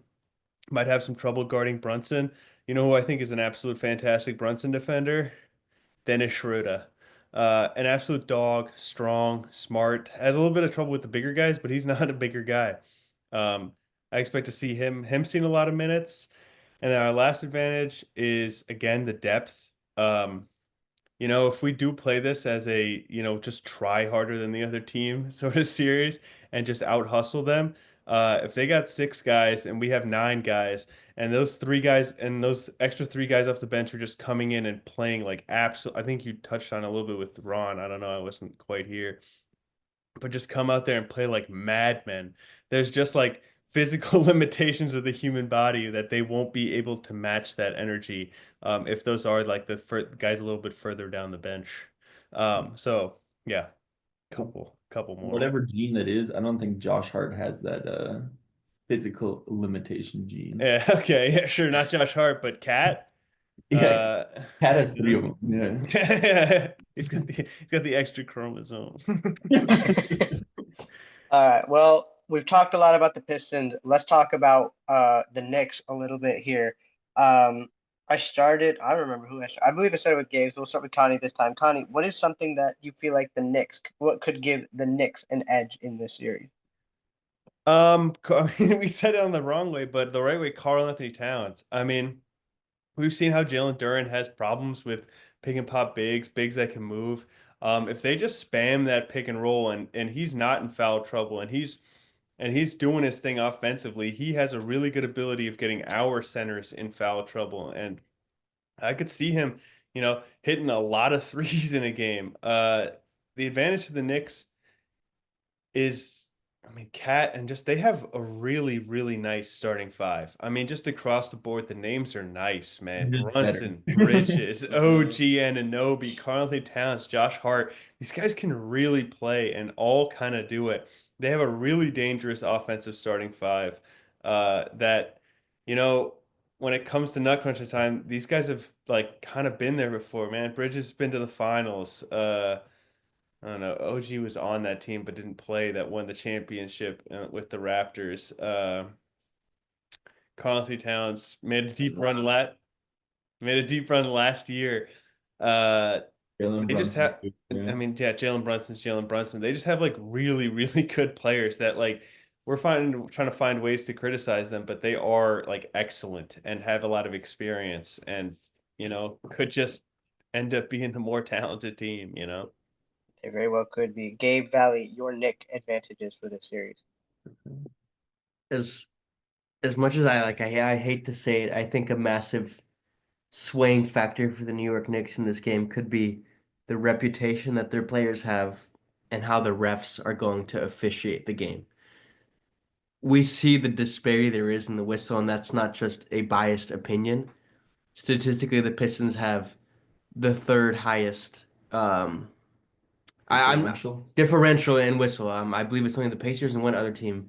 might have some trouble guarding Brunson. You know who I think is an absolute fantastic Brunson defender? Dennis Schroeder. An absolute dog, strong, smart, has a little bit of trouble with the bigger guys, but he's not a bigger guy. Um, I expect to see him seeing a lot of minutes. And then our last advantage is again the depth. If we do play this as a, just try harder than the other team sort of series and just out hustle them, if they got six guys and we have nine guys, and those three guys and those extra three guys off the bench are just coming in and playing like absolute, I think you touched on a little bit with Ron. I don't know, I wasn't quite here, but just come out there and play like madmen. There's just like physical limitations of the human body that they won't be able to match that energy if those are like the guys a little bit further down the bench. So yeah, couple more. Whatever gene that is, I don't think Josh Hart has that physical limitation gene. Yeah, okay, yeah, sure, not Josh Hart, but Cat. Yeah, Uh, Cat has three of them. Yeah. he's got the extra chromosome. All right. Well, we've talked a lot about the Pistons. Let's talk about the Knicks a little bit here. I remember who I believe I started with Gabe, so we'll start with Connie this time. Connie, what is something that you feel like what could give the Knicks an edge in this series? I mean, we said it on the wrong way, but the right way, Karl Anthony Towns. I mean, we've seen how Jalen Duren has problems with pick and pop bigs that can move. If they just spam that pick and roll and he's not in foul trouble and he's doing his thing offensively, he has a really good ability of getting our centers in foul trouble. And I could see him, hitting a lot of threes in a game. The advantage to the Knicks is, I mean, Cat and just they have a really, really nice starting five. I mean, just across the board, the names are nice, man. Just better. Brunson, Bridges, OG Anunoby, Karl Anthony Towns, Josh Hart. These guys can really play and all kind of do it. They have a really dangerous offensive starting five that, you know, when it comes to nut crunch time, these guys have like kind of been there before, man. Bridges has been to the finals. I don't know. OG was on that team but didn't play that won the championship with the Raptors. Karl Anthony Towns made a deep run last year. Uh, Jalen they just Brunson, have, yeah. I mean, yeah, Jalen Brunson's Jalen Brunson. They just have like really, really good players that like trying to find ways to criticize them, but they are like excellent and have a lot of experience and, could just end up being the more talented team. They very well could be. Gabe Valley, your Nick advantages for this series. As as much as I hate to say it, I think a massive swaying factor for the New York Knicks in this game could be the reputation that their players have and how the refs are going to officiate the game. We see the disparity there is in the whistle, and that's not just a biased opinion. Statistically, the Pistons have the third highest I'm Differential. differential in whistle. I believe it's only the Pacers and one other team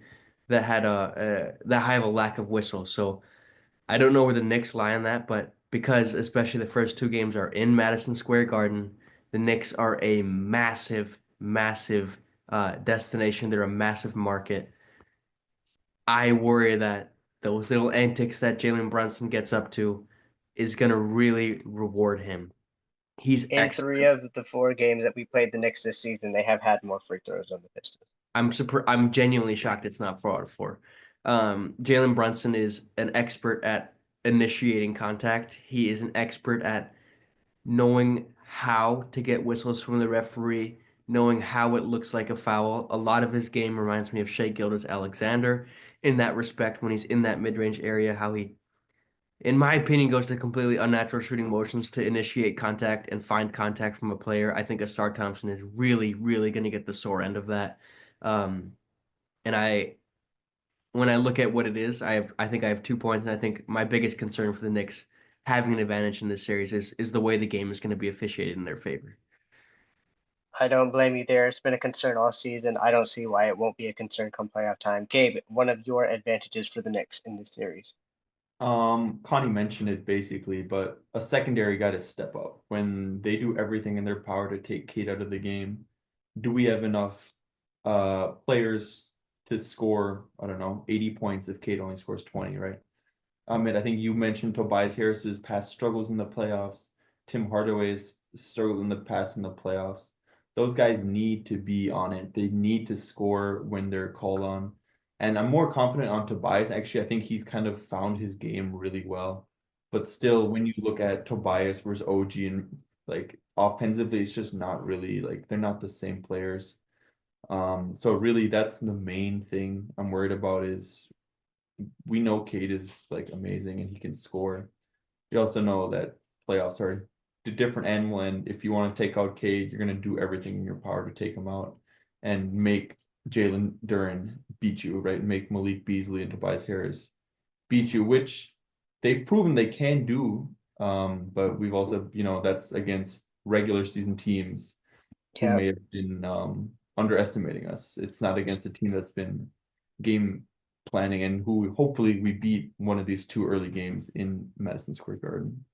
that have a lack of whistle. So I don't know where the Knicks lie on that, but because especially the first two games are in Madison Square Garden, the Knicks are a massive, massive destination. They're a massive market. I worry that those little antics that Jalen Brunson gets up to is going to really reward him. He's In three expert. of the four games that we played the Knicks this season, they have had more free throws than the Pistons. I'm genuinely shocked it's not 4 out of 4. Jalen Brunson is an expert at initiating contact. He is an expert at knowing how to get whistles from the referee, knowing how it looks like a foul. A lot of his game reminds me of Shea Gilgeous-Alexander in that respect when he's in that mid-range area, how he, in my opinion, goes to completely unnatural shooting motions to initiate contact and find contact from a player. I think Asar Thompson is really, really going to get the sore end of that. Um, and when I look at what it is, I think I have 2 points, and I think my biggest concern for the Knicks having an advantage in this series is the way the game is going to be officiated in their favor. I don't blame you there. It's been a concern all season. I don't see why it won't be a concern come playoff time. Gabe, one of your advantages for the Knicks in this series. Connie mentioned it basically, but a secondary got to step up when they do everything in their power to take Cade out of the game. Do we have enough players to score, I don't know, 80 points if Cade only scores 20, right? I think you mentioned Tobias Harris's past struggles in the playoffs. Tim Hardaway's struggled in the past in the playoffs. Those guys need to be on it. They need to score when they're called on. And I'm more confident on Tobias. Actually, I think he's kind of found his game really well. But still, when you look at Tobias versus OG and like offensively, it's just not really like they're not the same players. So really that's the main thing I'm worried about is we know Cade is like amazing and he can score. We also know that playoffs are a different animal, and if you want to take out Cade, you're gonna do everything in your power to take him out and make Jalen Duren beat you, right? Make Malik Beasley and Tobias Harris beat you, which they've proven they can do. But we've also, that's against regular season teams who Yeah, may have been underestimating us. It's not against a team that's been game planning and who hopefully we beat one of these two early games in Madison Square Garden.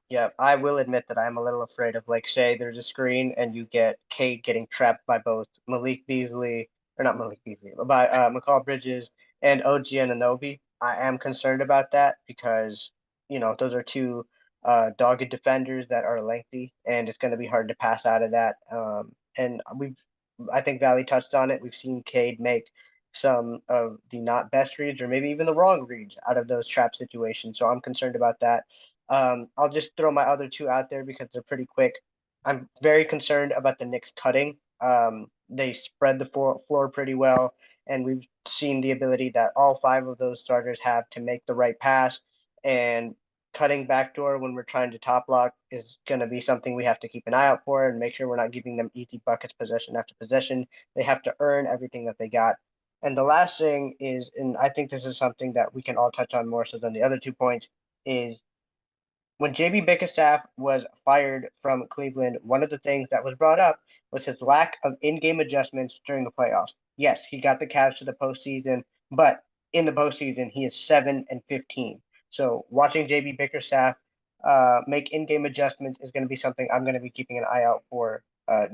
yeah. I will admit that I'm a little afraid of like say there's a screen and you get Cade getting trapped by both Malik Beasley or not Malik Beasley, but by McCall Bridges and OG Anunoby. I am concerned about that because those are two dogged defenders that are lengthy, and it's going to be hard to pass out of that. And I think Valley touched on it. We've seen Cade make some of the not best reads or maybe even the wrong reads out of those trap situations. So I'm concerned about that. I'll just throw my other two out there because they're pretty quick. I'm very concerned about the Knicks cutting. They spread the floor pretty well, and we've seen the ability that all five of those starters have to make the right pass. And cutting backdoor when we're trying to top lock is going to be something we have to keep an eye out for and make sure we're not giving them easy buckets possession after possession. They have to earn everything that they got. And the last thing is, and I think this is something that we can all touch on more so than the other 2 points, is when JB Bickerstaff was fired from Cleveland, one of the things that was brought up was his lack of in-game adjustments during the playoffs. Yes, he got the Cavs to the postseason, but in the postseason he is 7-15. So watching JB Bickerstaff make in-game adjustments is going to be something I'm going to be keeping an eye out for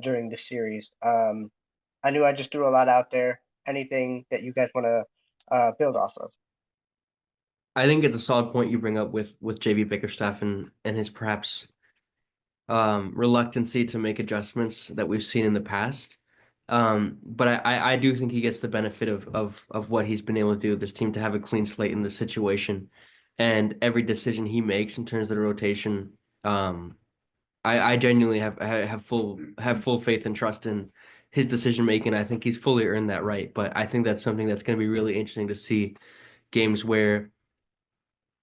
during the series. I knew I just threw a lot out there. Anything that you guys want to build off of? I think it's a solid point you bring up with JB Bickerstaff and his perhaps reluctancy to make adjustments that we've seen in the past. But I do think he gets the benefit of what he's been able to do, this team to have a clean slate in this situation. And every decision he makes in terms of the rotation, I genuinely have full faith and trust in his decision making. I think he's fully earned that right. But I think that's something that's going to be really interesting to see games where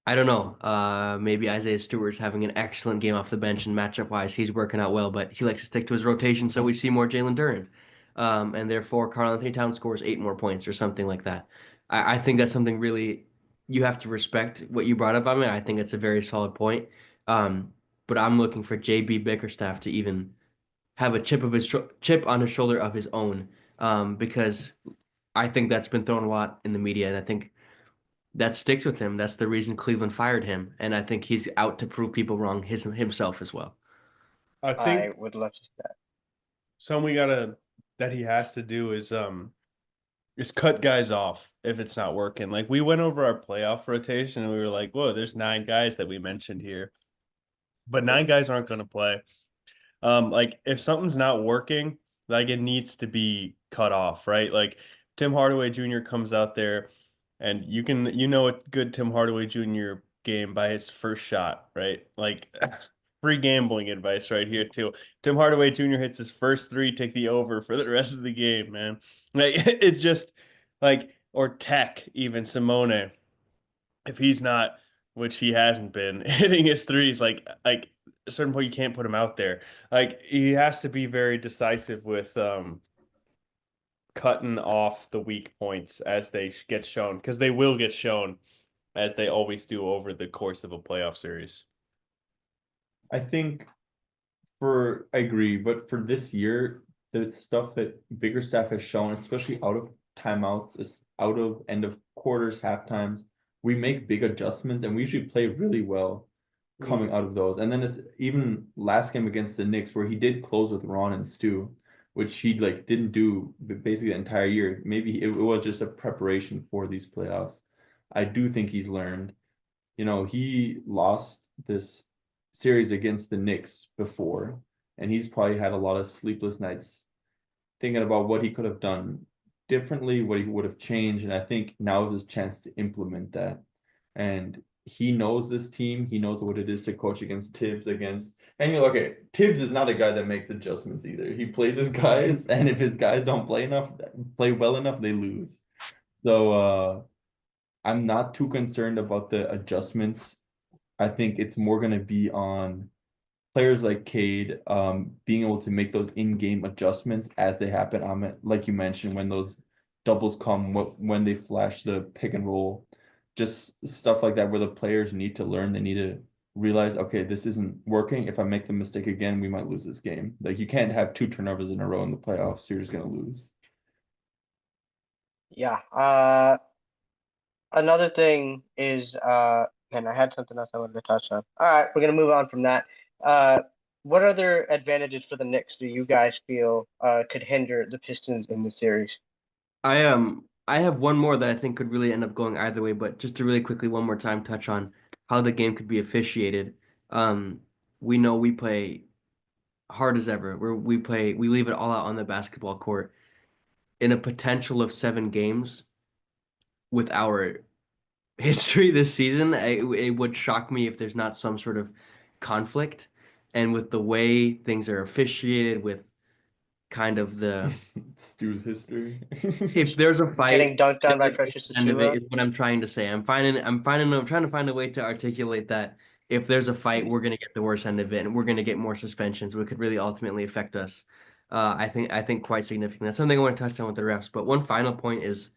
I don't know. Maybe Isaiah Stewart's having an excellent game off the bench and matchup wise, he's working out well, but he likes to stick to his rotation, so we see more Jalen Duren. And therefore, Karl Anthony Towns scores 8 more points or something like that. I think that's something really you have to respect what you brought up on me. I think it's a very solid point. But I'm looking for JB Bickerstaff to even have a chip on his shoulder of his own, because I think that's been thrown a lot in the media, and I think that sticks with him. That's the reason Cleveland fired him, and I think he's out to prove people wrong himself as well. I I think would love to see that. something we gotta that he has to do is cut guys off if it's not working. Like we went over our playoff rotation and we were like, whoa, there's 9 guys that we mentioned here, but 9 guys aren't going to play. Like if something's not working, like it needs to be cut off, right? Like Tim Hardaway Jr. comes out there and you know a good Tim Hardaway Jr. game by his first shot, right? Like free gambling advice right here too. Tim Hardaway Jr. hits his first three, take the over for the rest of the game, man. Like it's just like or Tech, even Simone, if he's not, which he hasn't been, hitting his threes, like a certain point you can't put him out there. Like he has to be very decisive with cutting off the weak points as they get shown, because they will get shown as they always do over the course of a playoff series. I think I agree, but for this year, the stuff that bigger staff has shown, especially out of timeouts, is out of end of quarters, half times, we make big adjustments and we usually play really well coming out of those. And then it's even last game against the Knicks where he did close with Ron and Stu, which he like didn't do basically the entire year. Maybe it was just a preparation for these playoffs. I do think he's learned. He lost this series against the Knicks before, and he's probably had a lot of sleepless nights thinking about what he could have done differently, what he would have changed. And I think now is his chance to implement that. And he knows this team. He knows what it is to coach against Tibbs and you're okay, Tibbs is not a guy that makes adjustments either. He plays his guys, and if his guys don't play well enough, they lose. So I'm not too concerned about the adjustments. I think it's more going to be on players like Cade being able to make those in-game adjustments as they happen. Like you mentioned, when those doubles come, when they flash the pick and roll, just stuff like that where the players need to learn. They need to realize, okay, this isn't working. If I make the mistake again, we might lose this game. Like you can't have 2 turnovers in a row in the playoffs. You're just going to lose. Yeah. Another thing is, man, I had something else I wanted to touch on. All right, we're gonna move on from that. What other advantages for the Knicks do you guys feel could hinder the Pistons in the series? I have one more that I think could really end up going either way, but just to really quickly one more time touch on how the game could be officiated. Um, we know we play hard as ever. We leave it all out on the basketball court. In a potential of 7 games with our history this season, it would shock me if there's not some sort of conflict. And with the way things are officiated, with kind of the Stu's history. if there's a Getting fight, dunked on by the Precious end of it Achua? is what I'm trying to say. I'm trying to find a way to articulate that if there's a fight, we're gonna get the worst end of it, and we're gonna get more suspensions, which could really ultimately affect us. I think quite significant. That's something I want to touch on with the refs. But one final point is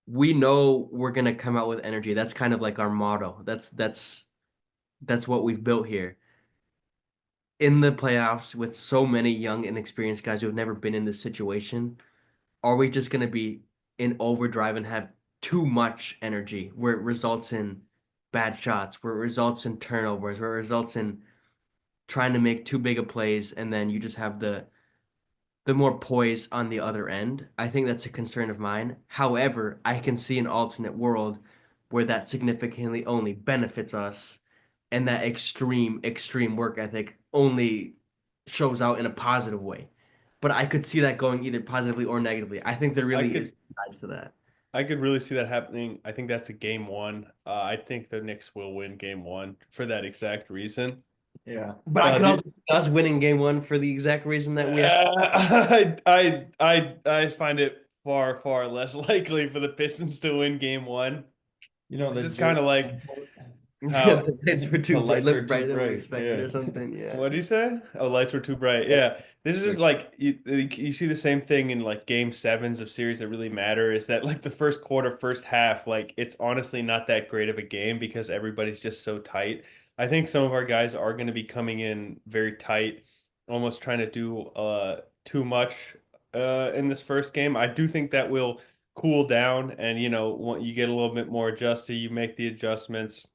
we know we're gonna come out with energy. That's kind of like our motto. That's what we've built here. In the playoffs with so many young, inexperienced guys who have never been in this situation, are we just going to be in overdrive and have too much energy where it results in bad shots, where it results in turnovers, where it results in trying to make too big of plays, and then you just have the more poise on the other end? I think that's a concern of mine. However, I can see an alternate world where that significantly only benefits us, and that extreme work ethic only shows out in a positive way. But I could see that going either positively or negatively. I think there really is sides to that. I could really see that happening. I think that's a game 1. I think the Knicks will win game 1 for that exact reason. Yeah. But I could also see us winning game 1 for the exact reason that we have. I find it far less likely for the Pistons to win game 1. It's just kind of like how The lights were too the lights bright, are looked too brighter than we bright, expected yeah. or something. Yeah. what do you say? Oh, lights were too bright. Yeah, this is just like you see the same thing in like game 7s of series that really matter. Is that like the first quarter, first half, like it's honestly not that great of a game because everybody's just so tight. I think some of our guys are going to be coming in very tight, almost trying to do too much in this first game. I do think that will cool down, and when you get a little bit more adjusted, you make the adjustments.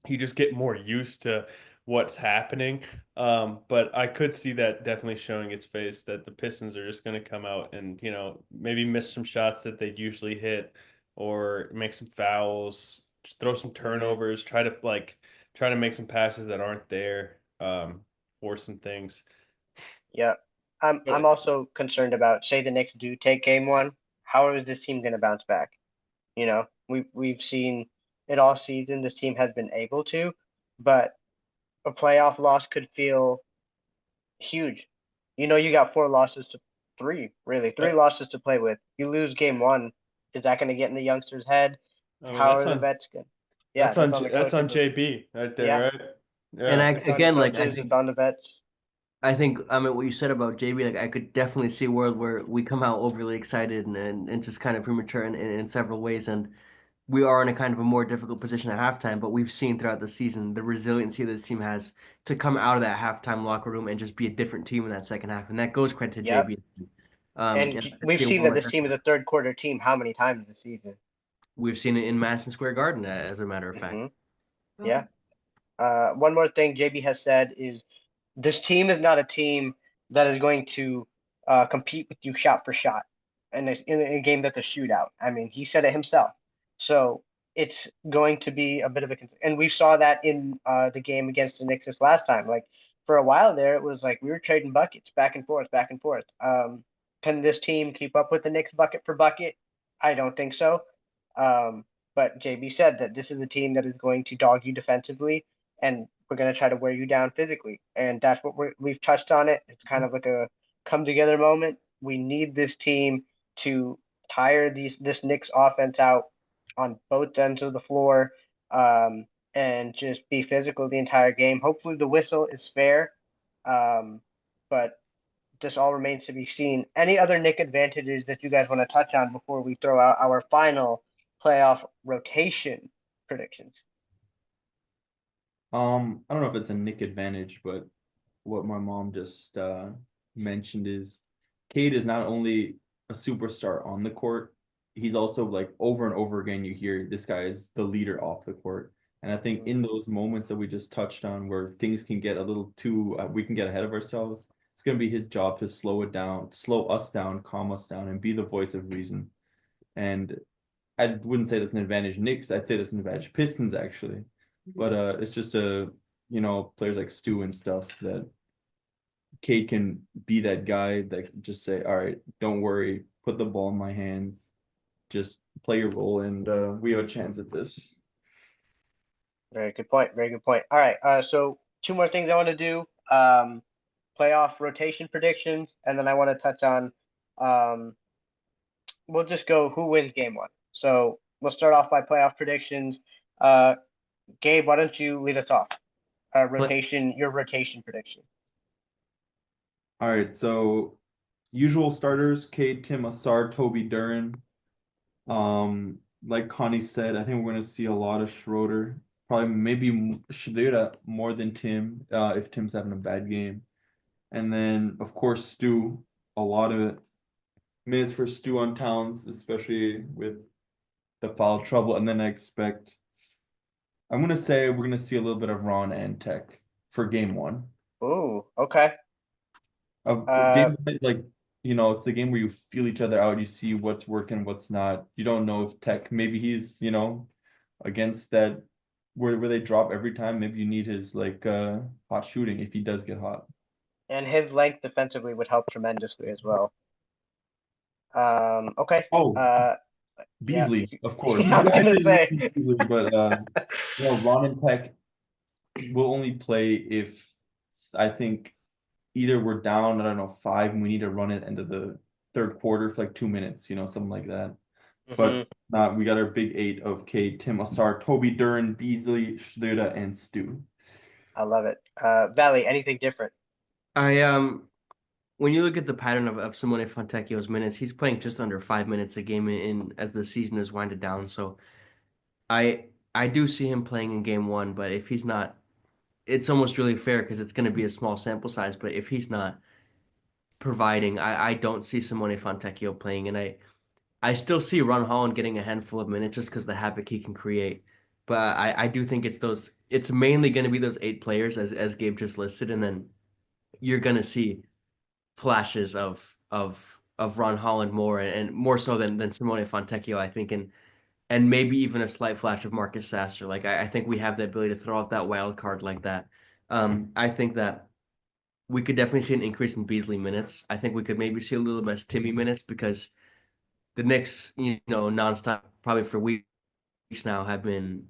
You just get more used to what's happening. But I could see that definitely showing its face that the Pistons are just going to come out and, maybe miss some shots that they'd usually hit or make some fouls, just throw some turnovers, try to make some passes that aren't there, force some things. Yeah. I'm But also concerned about, say the Knicks do take game one, how is this team going to bounce back? We've seen it all season. This team has been able to, but a playoff loss could feel huge. You got four losses to three, really, three uh, losses to play with. You lose game one, is that going to get in the youngsters' head? I mean, How are the vets going? Yeah, that's on the that's on coaches. JB right there, Yeah, right? And Yeah. I it's on the again, like coaches. It's on the vets. I mean what you said about JB, like I could definitely see a world where we come out overly excited and just kind of premature in several ways, and we are in a kind of a more difficult position at halftime. But we've seen throughout the season the resiliency this team has to come out of that halftime locker room and just be a different team in that second half, and that goes credit to Yep. JB. And And I could we've see a seen world that like this that. team is a third quarter team how many times this season? We've seen it in Madison Square Garden, as a matter of fact. Hmm. Yeah. One more thing JB has said is this team is not a team that is going to compete with you shot for shot in a game that's a shootout. I mean, he said it himself. So it's going to be a bit of a and we saw that in the game against the Knicks this last time. Like for a while there, it was like we were trading buckets back and forth, back and forth. Can this team keep up with the Knicks bucket for bucket? I don't think so. Um, but JB said that this is a team that is going to dog you defensively, and we're going to try to wear you down physically. And that's what we've touched on it. It's kind of like a come together moment. We need this team to tire this Knicks offense out on both ends of the floor, and just be physical the entire game. Hopefully, the whistle is fair, but this all remains to be seen. Any other Nick advantages that you guys want to touch on before we throw out our final playoff rotation predictions? I don't know if it's a Nick advantage, but what my mom just mentioned is Cade is not only a superstar on the court, he's also like over and over again you hear this guy is the leader off the court. And I think in those moments that we just touched on where things can get a little too we can get ahead of ourselves, it's going to be his job to slow it down, slow us down, calm us down, and be the voice of reason. And I wouldn't say that's an advantage Knicks, I'd say that's an advantage Pistons actually. But it's just players like Stu and stuff that Cade can be that guy that can just say, all right, don't worry, put the ball in my hands, just play your role, and we have a chance at this. Very good point. Very good point. All right. So two more things I want to do. Playoff rotation predictions, and then I want to touch on. We'll just go who wins game one. So we'll start off by playoff predictions. Uh, Gabe, why don't you lead us off? Your rotation prediction. All right, so usual starters: Cade, Tim, Asar, Toby, Duran. Like Connie said, I think we're gonna see a lot of Schroeder. Probably maybe Schroeder more than Tim, if Tim's having a bad game. And then of course Stu, a lot of minutes for Stu on Towns, especially with the foul trouble. And then I'm gonna say we're gonna see a little bit of Ron and Tech for game one. Ooh, okay. Of game like it's the game where you feel each other out, you see what's working, what's not. You don't know if Tech maybe he's, against that where they drop every time. Maybe you need his hot shooting if he does get hot. And his length defensively would help tremendously as well. Okay. Oh, Yeah. Beasley, of course. I was gonna say. Beasley, but Ron and Tech will only play if I think either we're down, I don't know, 5, and we need to run it into the third quarter for like 2 minutes, something like that. But not, we got our big 8 of Cade, Tim, Asar, Toby, Duran, Beasley, Schluter, and Stu. I love it. Valley, anything different? When you look at the pattern of Simone Fontecchio's minutes, he's playing just under 5 minutes a game in as the season is winded down. So I do see him playing in game one, but if he's not, it's almost really fair because it's going to be a small sample size. But if he's not providing. I don't see Simone Fontecchio playing, and I still see Ron Holland getting a handful of minutes just because the havoc he can create. But I do think it's mainly going to be those 8 players as Gabe just listed, and then you're going to see flashes of Ron Holland more and more so than Simone Fontecchio, I think, and maybe even a slight flash of Marcus Sasser. Like I think we have the ability to throw out that wild card like that. I think that we could definitely see an increase in Beasley minutes. I think we could maybe see a little less Timmy minutes because the Knicks, nonstop, probably for weeks now, have been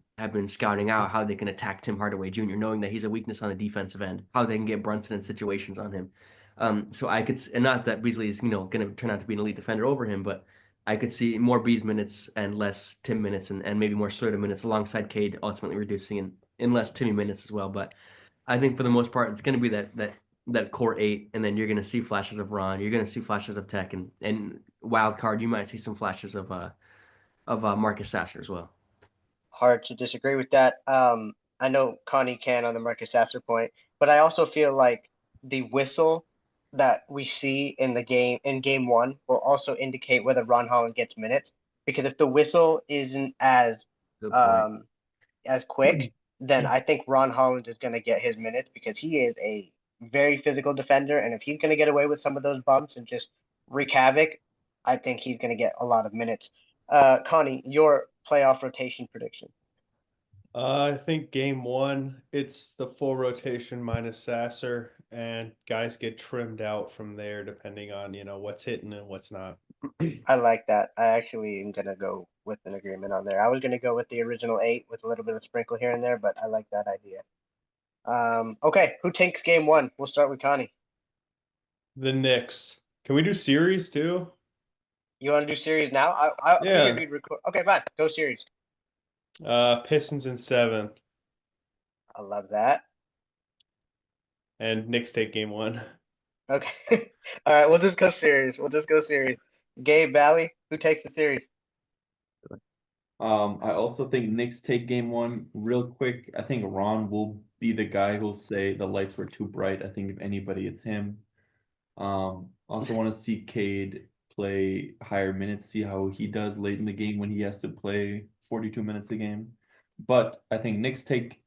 scouting out how they can attack Tim Hardaway Jr., knowing that he's a weakness on the defensive end, how they can get Brunson in situations on him. So I could, and not that Beasley is, going to turn out to be an elite defender over him, but I could see more Bees minutes and less Tim minutes and maybe more Slaughter minutes alongside Cade ultimately reducing in less Timmy minutes as well. But I think for the most part, it's going to be that core 8, and then you're going to see flashes of Ron, you're going to see flashes of Tech, and wild card, you might see some flashes of Marcus Sasser as well. Hard to disagree with that. I know Connie can on the Marcus Sasser point, but I also feel like the whistle that we see in game 1 will also indicate whether Ron Holland gets minutes. Because if the whistle isn't as quick, then I think Ron Holland is going to get his minutes because he is a very physical defender, and if he's going to get away with some of those bumps and just wreak havoc, I think he's going to get a lot of minutes. Connie, your playoff rotation prediction. I think game 1, it's the full rotation minus Sasser, and guys get trimmed out from there depending on, what's hitting and what's not. I like that. I actually am going to go with an agreement on there. I was going to go with the original 8 with a little bit of sprinkle here and there, but I like that idea. Okay, who takes game 1? We'll start with Connie. The Knicks. Can we do series too? You want to do series now? I Yeah. figured we'd record. Okay, fine. Go series. Pistons in 7. I love that. And Knicks take game 1. Okay. All right, we'll just go series. Gabe, Valley, who takes the series? I also think Knicks take game 1 real quick. I think Ron will be the guy who'll say the lights were too bright. I think if anybody, it's him. Also want to see Cade play higher minutes, see how he does late in the game when he has to play 42 minutes a game. But I think Knicks take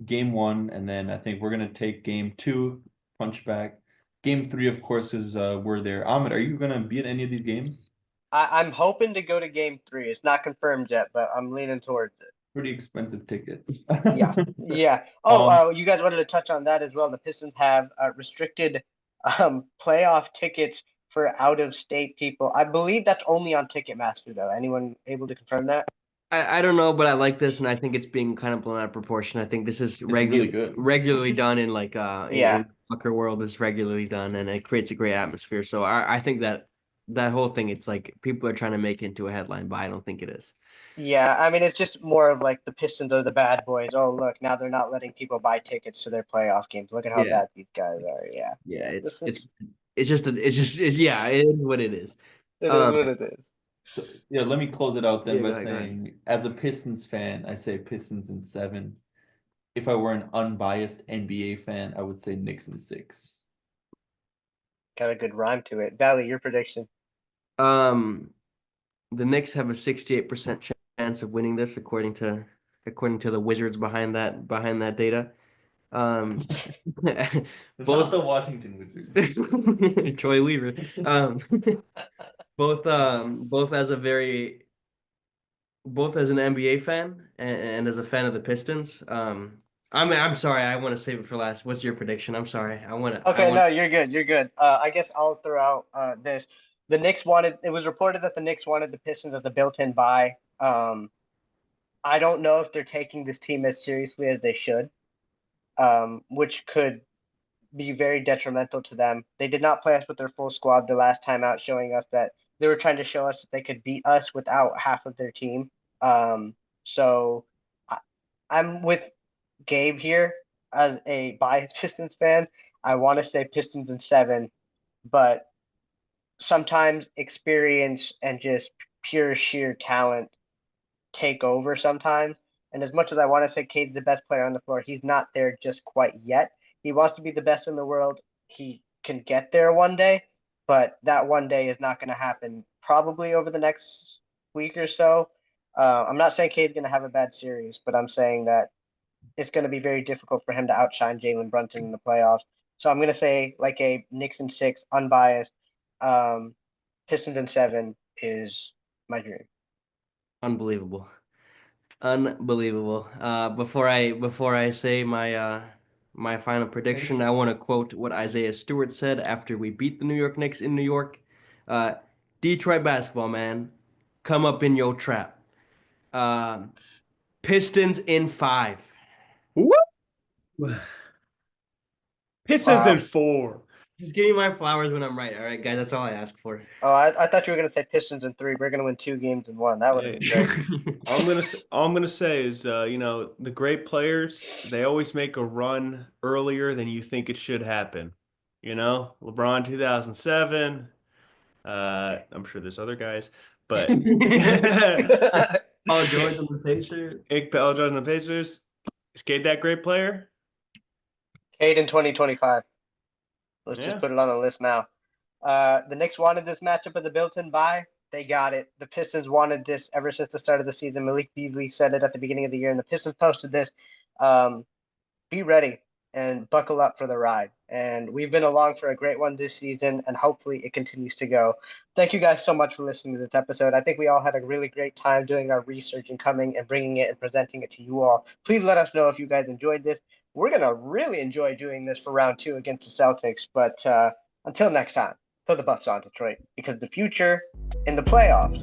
game 1, and then I think we're gonna take game 2, punch back. Game 3, of course, is we're there. Ahmed, are you gonna be at any of these games? I'm hoping to go to game 3. It's not confirmed yet, but I'm leaning towards it. Pretty expensive tickets. Yeah. Oh, you guys wanted to touch on that as well. The Pistons have restricted playoff tickets for out-of-state people. I believe that's only on Ticketmaster, though. Anyone able to confirm that? I don't know, but I like this, and I think it's being kind of blown out of proportion. I think this is really good. regularly done in in Yeah. soccer world. It's regularly done, and it creates a great atmosphere. So I think that whole thing, it's like people are trying to make into a headline, but I don't think it is. Yeah, I mean, it's just more of like the Pistons are the bad boys. Oh, look, now they're not letting people buy tickets to their playoff games. Look at how Yeah. bad these guys are. Yeah. Yeah, it is what it is. It is what it is. So yeah, let me close it out then by go ahead. saying, as a Pistons fan, I say Pistons in 7. If I were an unbiased NBA fan, I would say Knicks in 6. Got a good rhyme to it. Valley, your prediction. The Knicks have a 68% chance of winning this, according to the wizards behind that data. Both Both the Washington Wizards. Troy Weaver. Both as an NBA fan and as a fan of the Pistons. I'm sorry, I want to save it for last. What's your prediction? I'm sorry. Okay, no, you're good. You're good. I guess I'll throw out this. The Knicks it was reported that the Knicks wanted the Pistons as a built-in buy. I don't know if they're taking this team as seriously as they should, which could be very detrimental to them. They did not play us with their full squad the last time out, showing us that they were trying to show us that they could beat us without half of their team. So I'm with Gabe here as a biased Pistons fan. I want to say Pistons in 7, but sometimes experience and just pure sheer talent take over sometimes. And as much as I want to say Cade's the best player on the floor, he's not there just quite yet. He wants to be the best in the world. He can get there one day, but that one day is not going to happen probably over the next week or so. I'm not saying Cade's going to have a bad series, but I'm saying that it's going to be very difficult for him to outshine Jalen Brunson in the playoffs. So I'm going to say like a Knicks in 6, unbiased. Pistons in 7 is my dream. Unbelievable. Unbelievable. Before I say my final prediction, I want to quote what Isaiah Stewart said after we beat the New York Knicks in New York. Detroit basketball, man, come up in your trap. Pistons in 5. What? Pistons in 4. Just give me my flowers when I'm right. All right, guys, that's all I ask for. Oh, I thought you were going to say Pistons in 3. We're going to win 2 games in 1. That would have been great. All I'm gonna say is, the great players, they always make a run earlier than you think it should happen. LeBron 2007. I'm sure there's other guys, but Paul George on the Pacers. Paul George and the Pacers. Is Cade that great player? Cade in 2025. Let's Yeah. just put it on the list now. The Knicks wanted this matchup of the built-in bye. They got it. The Pistons wanted this ever since the start of the season. Malik Beasley said it at the beginning of the year, and the Pistons posted this. Be ready and buckle up for the ride. And we've been along for a great one this season, and hopefully it continues to go. Thank you guys so much for listening to this episode. I think we all had a really great time doing our research and coming and bringing it and presenting it to you all. Please let us know if you guys enjoyed this. We're going to really enjoy doing this for round 2 against the Celtics. But until next time, put the Buffs on Detroit, because the future in the playoffs